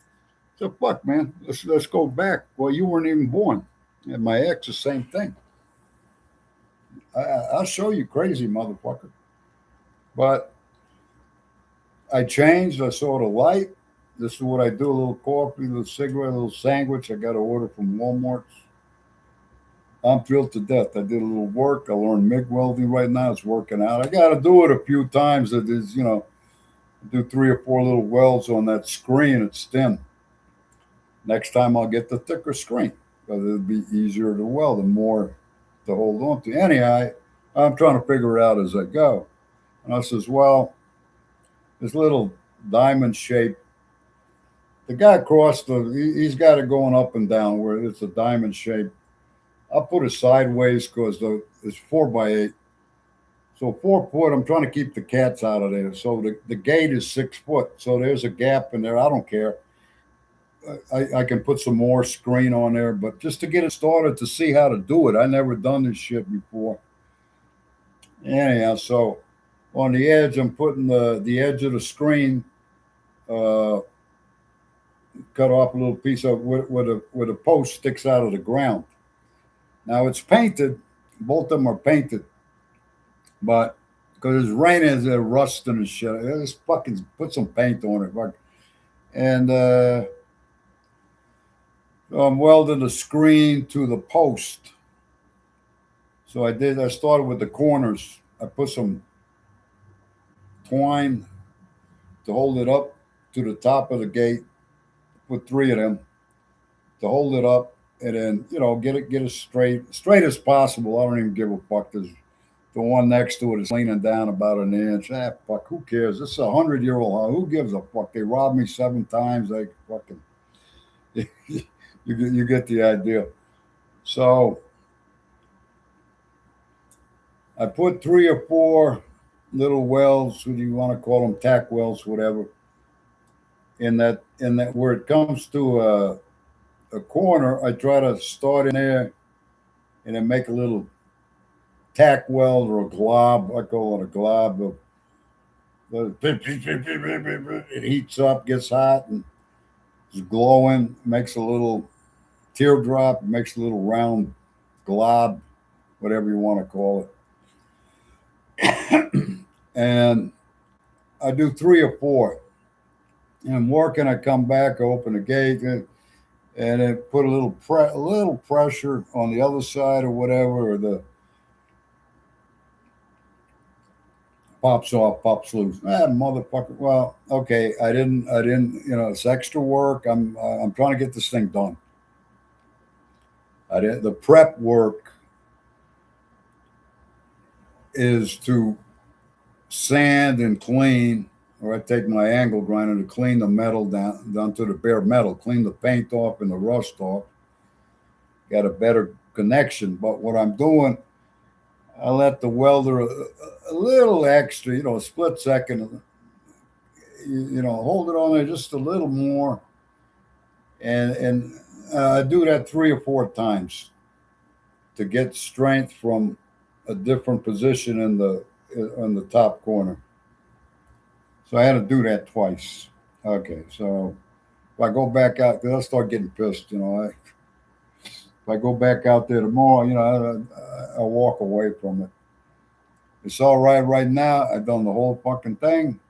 So fuck, man. Let's go back. Well, you weren't even born. And my ex, the same thing. I'll show you, crazy motherfucker. But I changed. I saw the light. This is what I do: a little coffee, a little cigarette, a little sandwich. I got to order from Walmart. I'm thrilled to death. I did a little work. I learned MIG welding right now. It's working out. I got to do it a few times. It is, you know, do 3 or 4 little welds on that screen. It's thin. Next time I'll get the thicker screen because it'll be easier to weld and more to hold on to. Anyhow, I'm trying to figure it out as I go. And I says, well, this little diamond shape, the guy across he's got it going up and down where it's a diamond shape. I'll put it sideways because it's 4x8. So 4 foot, I'm trying to keep the cats out of there. So the gate is 6 foot. So there's a gap in there. I don't care. I can put some more screen on there, but just to get it started to see how to do it. I never done this shit before. Anyhow, so on the edge, I'm putting the edge of the screen, uh, cut off a little piece of where the post sticks out of the ground. Now it's painted. Both of them are painted, but because it's raining, they're rusting and shit. I just fucking put some paint on it, and so I'm welding the screen to the post. So I started with the corners. I put some twine to hold it up to the top of the gate. Put three of them to hold it up, and then get it straight as possible. I don't even give a fuck. There's the one next to it is leaning down about an inch. Fuck, who cares? This is 100-year-old house. Who gives a fuck? They robbed me 7 times. They fucking, you get the idea. So I put 3 or 4 little wells, what do you want to call them, tack wells, whatever, in that where it comes to a corner. I try to start in there and then make a little tack weld or a glob. I call it a glob of it heats up, gets hot, and it's glowing. Makes a little teardrop, makes a little round glob, whatever you want to call it. And I do 3 or 4. And I'm working. I come back, I open the gate, and then put a little pressure on the other side or whatever, or the pops off, pops loose. Motherfucker. Well, okay. I didn't. It's extra work. I'm trying to get this thing done. I did the prep work is to sand and clean, or I take my angle grinder to clean the metal down to the bare metal, clean the paint off and the rust off. Got a better connection. But what I'm doing, I let the welder a little extra, a split second, hold it on there just a little more, and I do that 3 or 4 times to get strength from a different position in the top corner. So I had to do that twice. Okay, so if I go back out, because I'll start getting pissed. If I go back out there tomorrow, I walk away from it. It's all right now. I've done the whole fucking thing.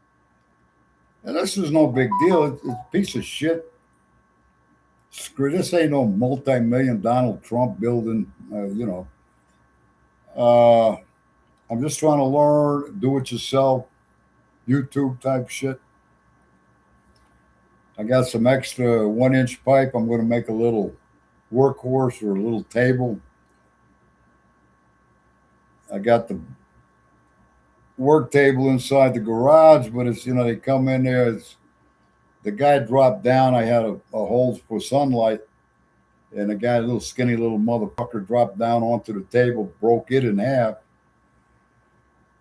And this is no big deal. It's a piece of shit. Screw this. Ain't no multi-million Donald Trump building. Uh, I'm just trying to learn, do it yourself, YouTube type shit. I got some extra 1-inch pipe. I'm going to make a little workhorse or a little table. I got the work table inside the garage, but it's, they come in there. The guy dropped down. I had a hole for sunlight, and the guy, little skinny little motherfucker, dropped down onto the table, broke it in half.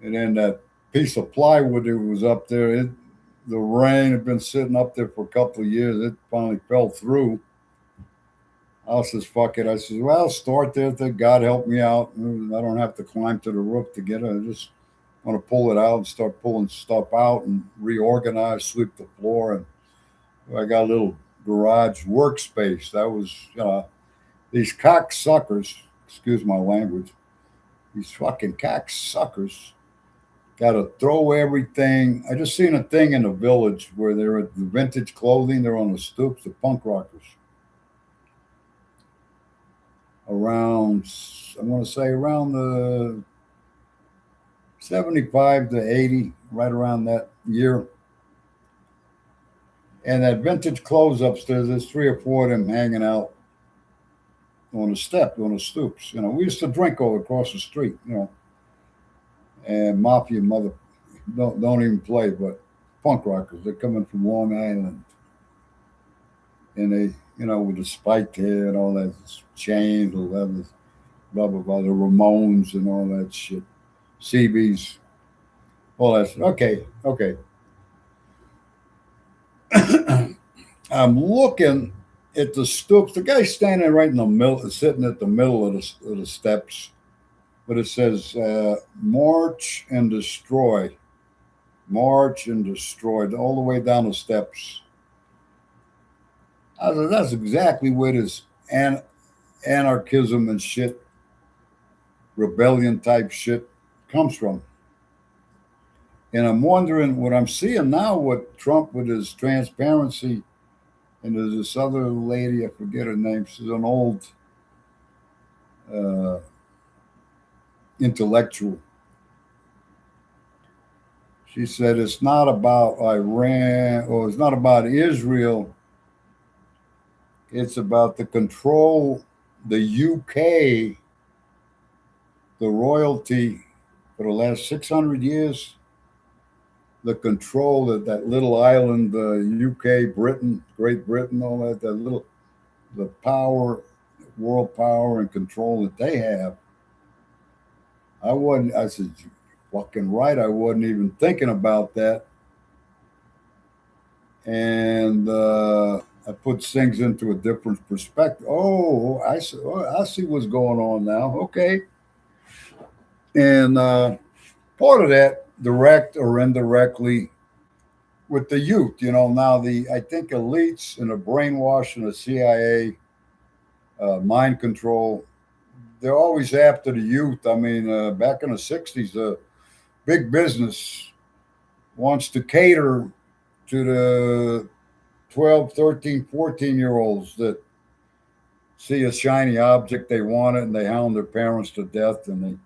And then that piece of plywood that was up there, the rain had been sitting up there for a couple of years. It finally fell through. I says, fuck it. I says, well, start there. God help me out. I don't have to climb to the roof to get it. I just want to pull it out and start pulling stuff out and reorganize, sweep the floor. And I got a little garage workspace. That was, these cocksuckers, excuse my language, these fucking cocksuckers got to throw everything. I just seen a thing in the village where they're at the vintage clothing. They're on the stoops, the punk rockers. Around, I want to say around the 75 to 80, right around that year. And that vintage clothes upstairs, there's 3 or 4 of them hanging out on the step, on the stoops. We used to drink over across the street, and mafia mother don't even play, but punk rockers. They're coming from Long Island, and they, with the spiked hair and all that, chains, all that, blah blah blah, the Ramones and all that shit, CBs, all that shit. Okay. I'm looking at the stoops. The guy's standing right in the middle, sitting at the middle of the steps, but it says "March and Destroy." March and destroy all the way down the steps. I said, that's exactly where this anarchism and shit, rebellion type shit comes from. And I'm wondering what I'm seeing now, what Trump with his transparency, and there's this other lady, I forget her name, she's an old intellectual. She said it's not about Iran or it's not about Israel. It's about the control the UK, the royalty for the last 600 years, the control that that little island, UK, Britain, Great Britain, all that, that little, the power, world power and control that they have. I said, you fucking right. I wasn't even thinking about that. And I put things into a different perspective. I see what's going on now. Okay. And part of that, direct or indirectly, with the youth, now I think elites and the brainwash and the CIA, mind control, they're always after the youth. I mean, back in the 60s, big business wants to cater to the 12, 13, 14 year olds that see a shiny object, they want it, and they hound their parents to death, and they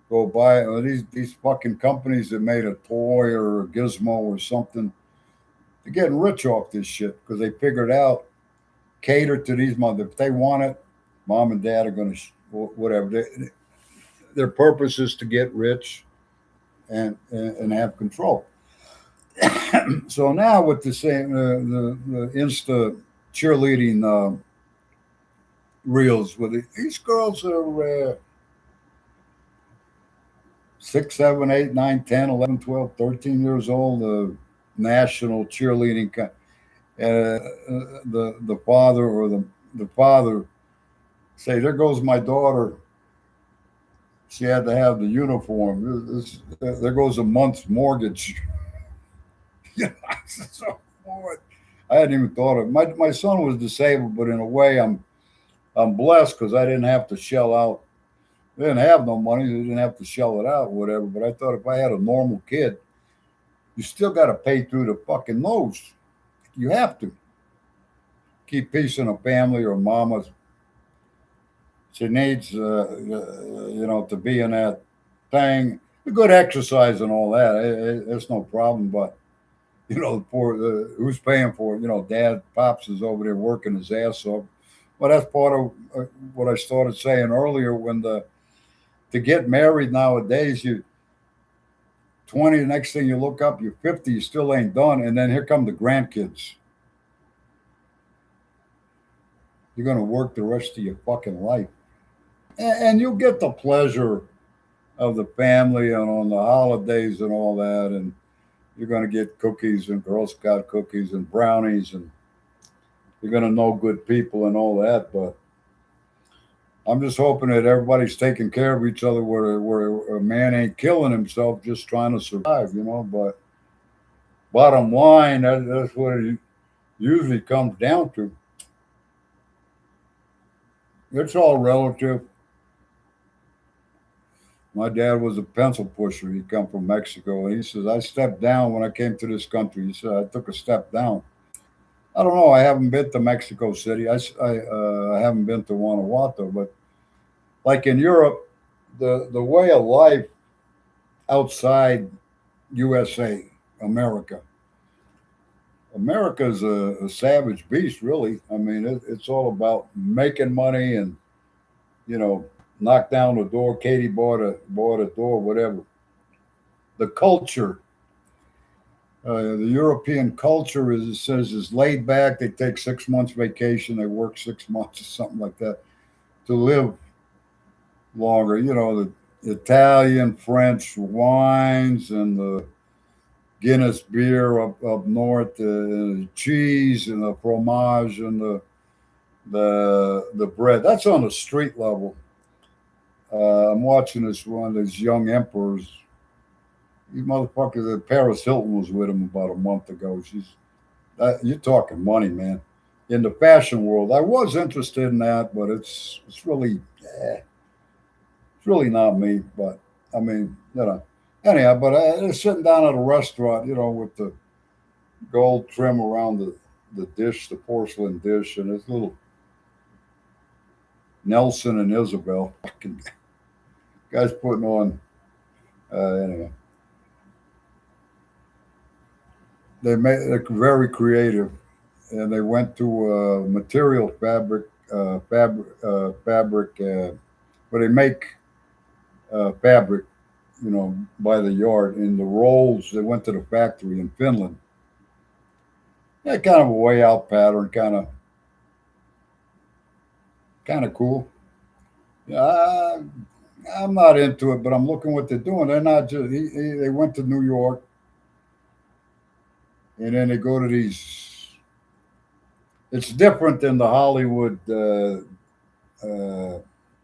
go buy it. These fucking companies that made a toy or a gizmo or something, they're getting rich off this shit because they figured out cater to these mothers. If they want it, mom and dad are going to whatever. Their purpose is to get rich and have control. So now with the same the Insta cheerleading reels with these girls are 6, 7, 8, 9, 10, 11, 12, 13 years old, national cheerleading. The father or the father say, "There goes my daughter. She had to have the uniform. There goes a month's mortgage." So, I hadn't even thought of it. My son was disabled, but in a way, I'm blessed because I didn't have to shell out. They didn't have no money. They didn't have to shell it out, whatever. But I thought if I had a normal kid, you still got to pay through the fucking nose. You have to keep peace in a family or mama's. She needs, to be in that thing. Good exercise and all that. It's no problem. But poor who's paying for it? Dad, pops is over there working his ass off. Well, that's part of what I started saying earlier. To get married nowadays, you 20, the next thing you look up, you're 50, you still ain't done, and then here come the grandkids. You're gonna work the rest of your fucking life, and you'll get the pleasure of the family and on the holidays and all that, and you're gonna get cookies and Girl Scout cookies and brownies, and you're gonna know good people and all that, but I'm just hoping that everybody's taking care of each other where a man ain't killing himself just trying to survive, But bottom line, that's what it usually comes down to. It's all relative. My dad was a pencil pusher. He come from Mexico. And he says, I stepped down when I came to this country. He said, I took a step down. I don't know. I haven't been to Mexico City. I haven't been to Guanajuato, but like in Europe, the way of life outside USA, America. America's a savage beast, really. I mean, it's all about making money and, knock down the door. Katie bought a door, whatever. The culture, the European culture is, it says, is laid back. They take 6 months vacation. They work 6 months or something like that to live longer. The Italian, French wines and the Guinness beer up north, the cheese and the fromage and the bread. That's on the street level. I'm watching this one, these young emperors. These motherfuckers. Paris Hilton was with him about a month ago. You're talking money, man. In the fashion world, I was interested in that, but it's really, it's really not me. But I mean, anyhow. But I was sitting down at a restaurant, with the gold trim around the dish, the porcelain dish, and this little Nelson and Isabel fucking Guys putting on. Anyway, they're very creative, and they went to material fabric, where they make fabric, by the yard. In the rolls, they went to the factory in Finland. Yeah, kind of a way out pattern, kind of cool. Yeah, I'm not into it, but I'm looking what they're doing. They're not just they went to New York, and then they go to these. It's different than the Hollywood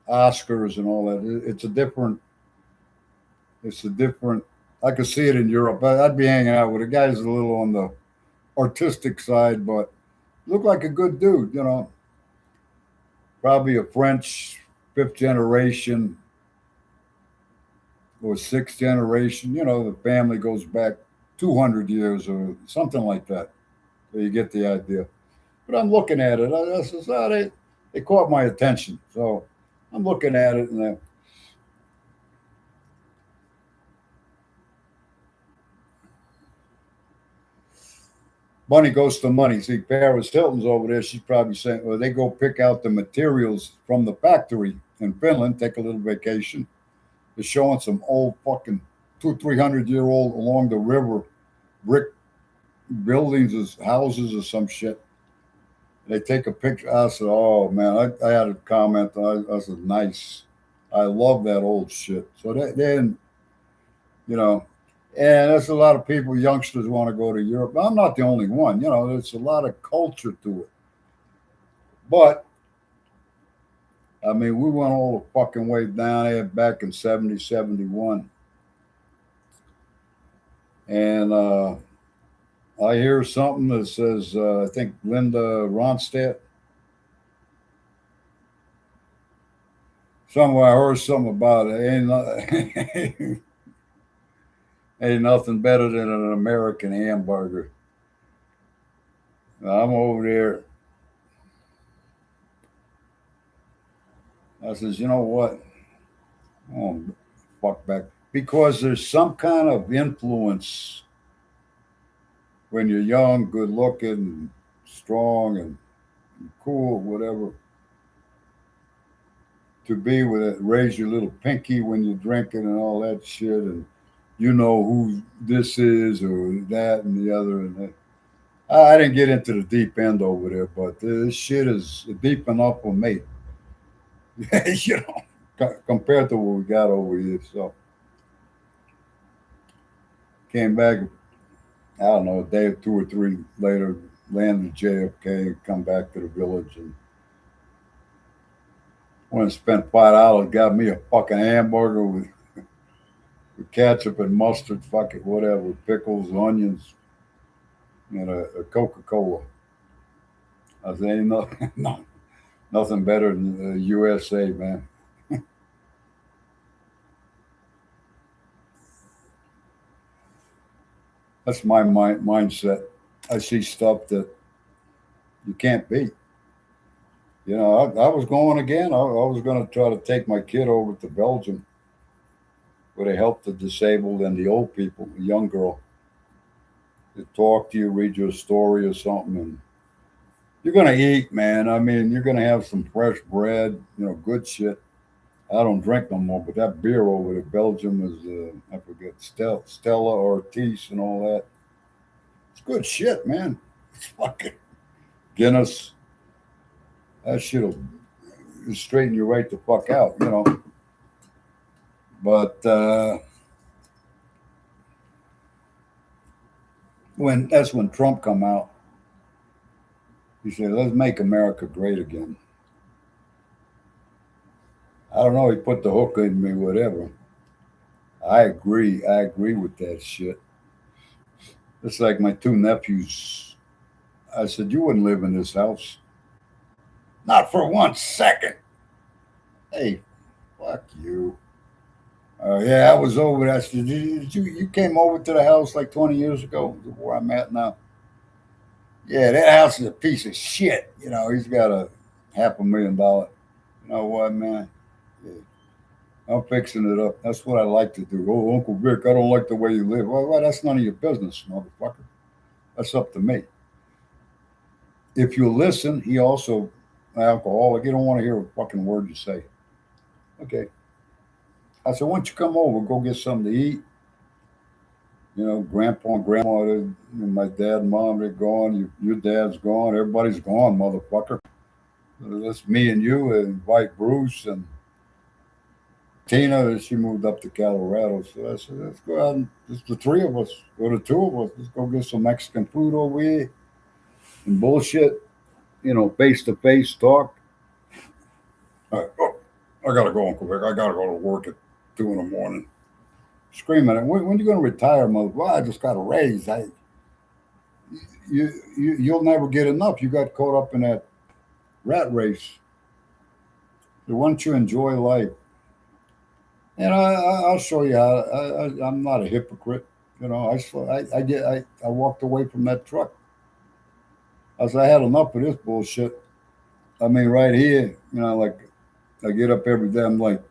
Oscars and all that. It's a different. It's a different. I could see it in Europe. I'd be hanging out with a guy who's a little on the artistic side, but looked like a good dude. Probably a French fifth generation or sixth generation. The family goes back 200 years or something like that. So you get the idea. But I'm looking at it. I says, oh, they caught my attention. So I'm looking at it, and money goes to money. See, Paris Hilton's over there. She's probably saying, well, they go pick out the materials from the factory in Finland, take a little vacation. They're showing some old fucking 300 year old along the river brick buildings as houses or some shit. They take a picture. I said, "Oh man," I had a comment. I said, "Nice." I love that old shit. So then, you know, and there's a lot of people, youngsters, want to go to Europe. I'm not the only one. There's a lot of culture to it. But I mean, we went all the fucking way down there back in 70, 71, and I hear something that says, I think Linda Ronstadt. Somewhere I heard something about it. Ain't nothing better than an American hamburger. I'm over there. I says, you know what? Oh, fuck back. Because there's some kind of influence when you're young, good looking, strong, and cool, whatever, to be with it. Raise your little pinky when you're drinking and all that shit. And you know who this is or that and the other. And that. I didn't get into the deep end over there, but this shit is deep enough for me. Compared to what we got over here. So came back, I don't know, a day or two or three later, landed JFK, come back to the village, and went and spent $5, got me a fucking hamburger with ketchup and mustard, fucking whatever, pickles, onions, and a Coca Cola. I said, ain't no, nothing better than the USA, man. That's my mindset. I see stuff that you can't beat. I was going again. I was going to try to take my kid over to Belgium where they help the disabled and the old people, the young girl. They talk to you, read you a story or something, and you're going to eat, man. I mean, you're going to have some fresh bread, good shit. I don't drink no more, but that beer over there, Belgium is, I forget, Stella Artois and all that. It's good shit, man. It's fucking Guinness. That shit'll straighten you right the fuck out. But when Trump come out, he said, "Let's make America great again." I don't know. He put the hook in me, whatever. I agree. I agree with that shit. It's like my two nephews. I said, "You wouldn't live in this house, not for 1 second." Hey, fuck you. Yeah, I was over there. I said, you came over to the house like 20 years ago, where I'm at now? Yeah, that house is a piece of shit. He's got a $500,000. You know what, man? Yeah. I'm fixing it up. That's what I like to do. Oh, Uncle Vic, I don't like the way you live. Well, that's none of your business, motherfucker. That's up to me. If you listen, he also an alcoholic. You don't want to hear a fucking word you say. Okay. I said, why don't you come over, go get something to eat? You know, grandpa and grandma, my dad and mom, they're gone. Your dad's gone. Everybody's gone, motherfucker. It's me and you and invite Bruce and Tina. She moved up to Colorado. So I said, let's go out and just the three of us, or the two of us. Let's go get some Mexican food over here and bullshit, face to face talk. All right, oh, I gotta go, Uncle Vic. I gotta go to work at 2 in the morning. Screaming, when you gonna retire, mother? Well, I just got a raise. You'll never get enough. You got caught up in that rat race. So why don't you enjoy life? And I'll show you how. I'm not a hypocrite. I walked away from that truck. I had enough of this bullshit. I mean, right here, like I get up every day. I'm like,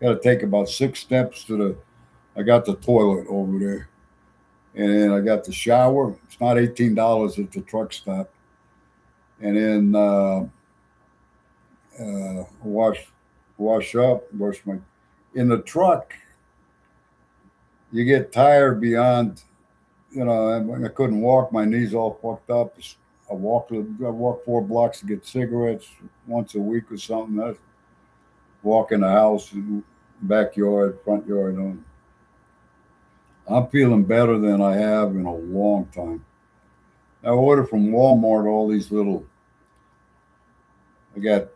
got to take about 6 steps to the. I got the toilet over there, and then I got the shower. It's not $18 at the truck stop, and then wash up, wash my. In the truck, you get tired beyond. I couldn't walk. My knees all fucked up. I walk 4 blocks to get cigarettes once a week or something. I walk in the house, backyard, front yard. I'm feeling better than I have in a long time. I ordered from Walmart all these little. I got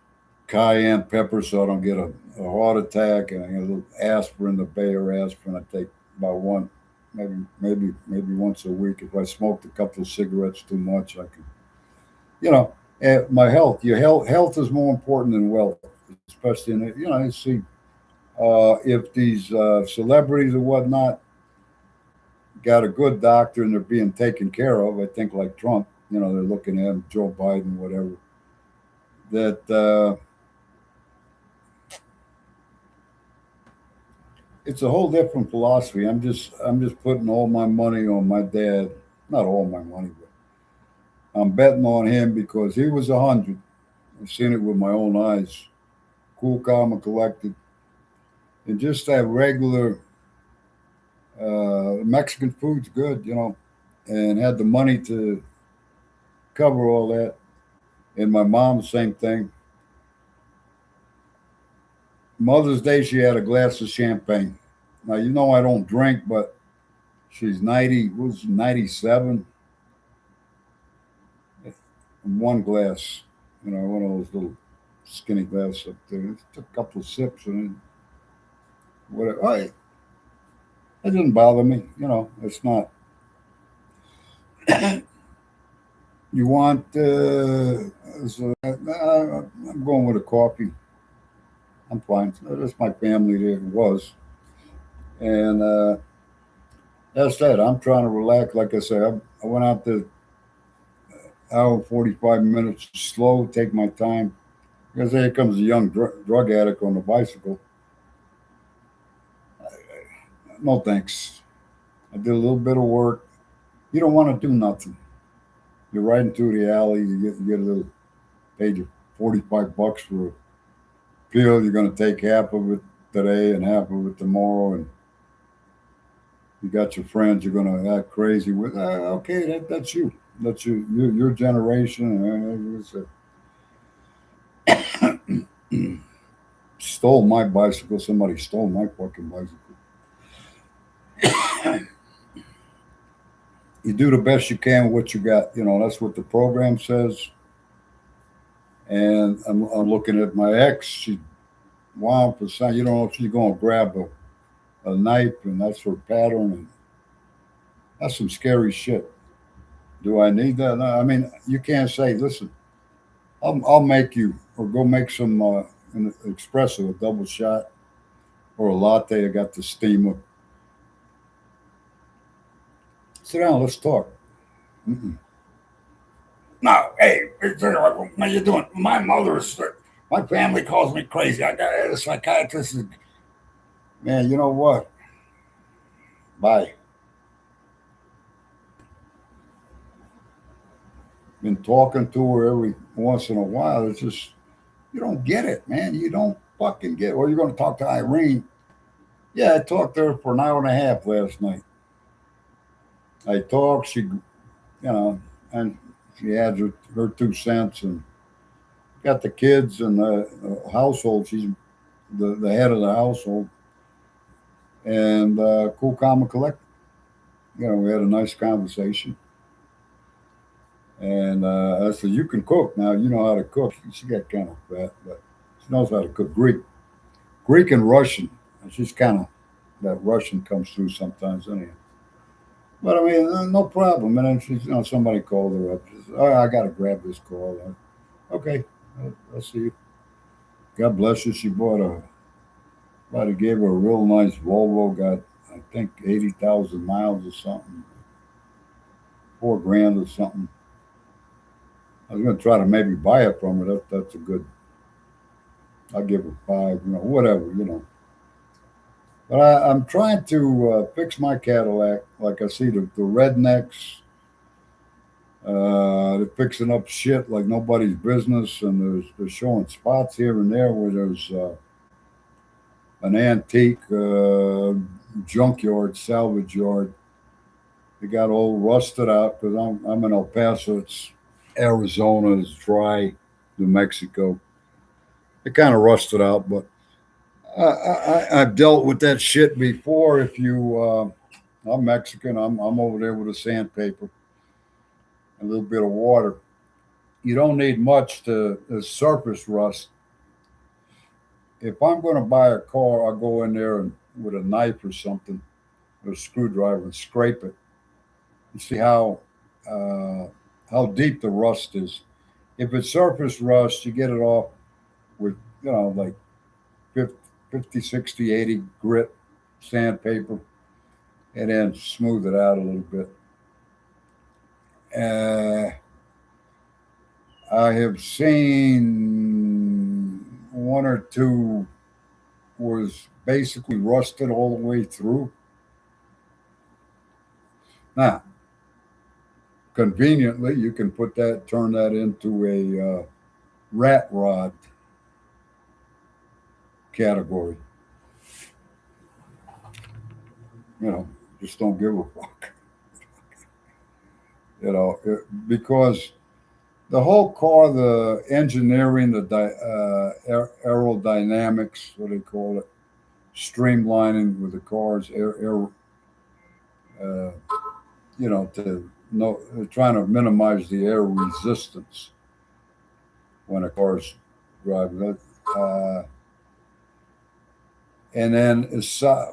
cayenne pepper so I don't get a heart attack, and I got a little aspirin, the Bayer aspirin. I take about one, maybe once a week. If I smoked a couple of cigarettes too much, I can. My health. Your health is more important than wealth, especially in it. I see if these celebrities or whatnot got a good doctor and they're being taken care of. I think like Trump, they're looking at him, Joe Biden, whatever. That it's a whole different philosophy. I'm just putting all my money on my dad. Not all my money, but I'm betting on him because he was 100. I've seen it with my own eyes. Cool, calm, and collected, and just that regular Mexican food's good, and had the money to cover all that. And my mom, same thing. Mother's Day, she had a glass of champagne. Now I don't drink, but she's 90. Was 97. One glass, one of those little skinny glasses up there. It took a couple of sips and then whatever. Oh, it didn't bother me. It's not. You want? I'm going with a coffee. I'm fine. That's my family. There was, and that's that. I'm trying to relax. Like I said, I went out the hour 45 minutes slow. Take my time. Because here comes a young drug addict on a bicycle. No thanks. I did a little bit of work. You don't want to do nothing. You're riding through the alley. You get a little. Paid you $45 for a pill. You're going to take half of it today and half of it tomorrow, and you got your friends. You're going to act crazy with. Okay, that's you. That's your generation. Stole my bicycle. Somebody stole my fucking bicycle. You do the best you can with what you got. That's what the program says. And I'm looking at my ex. She wound for some. You don't know if she's going to grab a knife, and that's her pattern. And that's some scary shit. Do I need that? No, I mean, you can't say, listen, I'll make you, or go make some an espresso, a double shot, or a latte. I got the steamer. Sit down, let's talk. Mm-mm. No, hey, what are you doing? My family calls me crazy. I got a psychiatrist. Man, you know what? Bye. Been talking to her every once in a while. It's just you don't get it, man. You don't fucking get it. Or you're going to talk to Irene. Yeah, I talked to her for an hour and a half last night. I talked. And she had her 2 cents and got the kids and the household. She's the head of the household. And cool, calm, and collected. We had a nice conversation. And I said, "You can cook now. You know how to cook." She got kind of fat, but she knows how to cook Greek and Russian. And she's kind of that Russian comes through sometimes, anyhow. But I mean, no problem. And then somebody called her up. She said, "Oh, I got to grab this call." Okay, I'll see you. God bless you. She bought a. Somebody gave her a real nice Volvo. Got I think 80,000 miles or something, 4 grand or something. I was going to try to maybe buy it from her. That's a good. I'll give her 5. Whatever. But I'm trying to fix my Cadillac. Like I see the rednecks, they're fixing up shit like nobody's business, and they're showing spots here and there where there's an antique junkyard, salvage yard. They got all rusted out because I'm in El Paso. It's Arizona. It's dry. New Mexico. It kind of rusted out, but I've dealt with that shit before. If you, I'm Mexican. I'm over there with a sandpaper, a little bit of water. You don't need much to surface rust. If I'm going to buy a car, I'll go in there and with a knife or something, or a screwdriver, and scrape it and see uh, how deep the rust is. If it's surface rust, you get it off with like 50, 50 60, 80 grit sandpaper, and then smooth it out a little bit. Uh, I have seen one or two was basically rusted all the way through. Now, conveniently, you can turn that into a rat rod category. You know, just don't give a fuck. Because the whole car, the engineering, the aerodynamics, what do they call it, streamlining with the cars, uh, to no, trying to minimize the air resistance when a car's driving. And then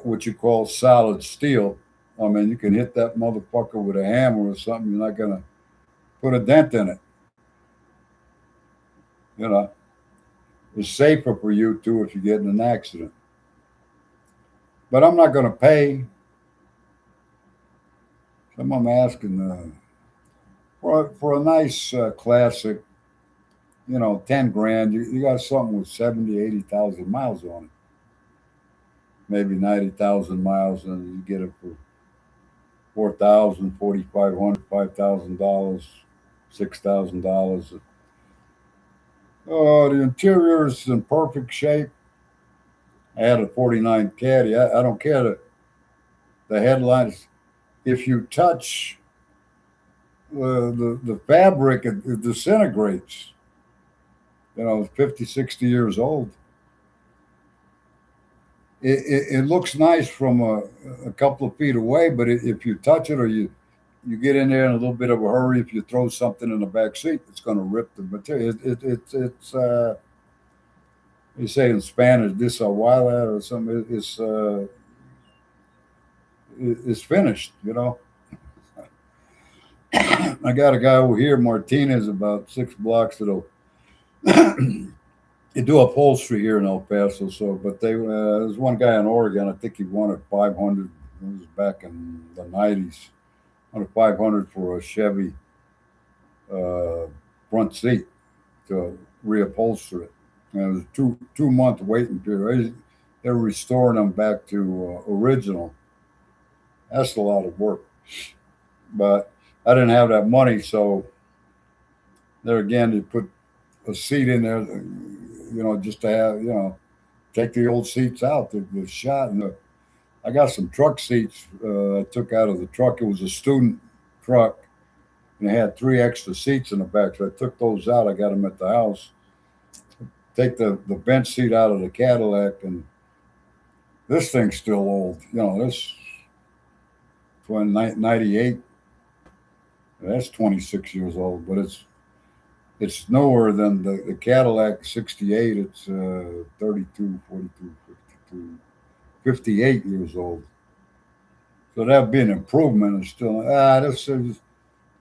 what you call solid steel. I mean, you can hit that motherfucker with a hammer or something. You're not gonna put a dent in it. You know, it's safer for you too if you get in an accident. But I'm not gonna pay. Someone asking for a nice classic. 10 grand. You got something with 70, 80,000 miles on it. Maybe 90,000 miles, and you get it for 4,000, 4,500, $5,000, $6,000. The interior is in perfect shape. I had a 49 Caddy. I don't care the headlines. If you touch the fabric, it disintegrates. It's 50, 60 years old. It looks nice from a couple of feet away, but if you touch it or you get in there in a little bit of a hurry, if you throw something in the back seat, it's going to rip the material. It's you say in Spanish, "desaguada" or something. It's finished. I got a guy over here, Martinez, about 6 blocks that'll they do upholstery here in El Paso. So, but there's one guy in Oregon. I think he wanted 500. It was back in the '90s. Wanted 500 for a Chevy uh, front seat to reupholster it. And it was a 2 month waiting period. they're restoring them back to original. That's a lot of work. But I didn't have that money, so there again, they put a seat in there, just to have, take the old seats out. The shot, and I got some truck seats I took out of the truck. It was a student truck, and it had three extra seats in the back. So I took those out. I got them at the house. Take the bench seat out of the Cadillac, and this thing's still old. This 98. That's 26 years old, but it's nowhere than the Cadillac 68. It's 32, 42, 52, 58 years old. So that'd be an improvement. It's still this is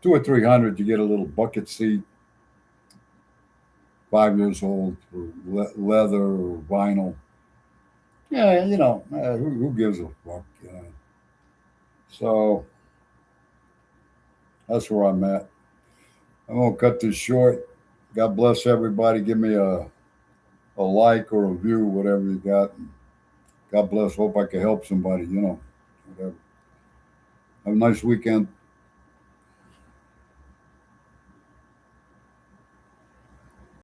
2 or 300 to get a little bucket seat. 5 years old, or leather or vinyl. Yeah, who gives a fuck? So that's where I'm at. I'm gonna cut this short. God bless everybody. Give me a like or a view, whatever you got. God bless. Hope I can help somebody. Whatever. Have a nice weekend.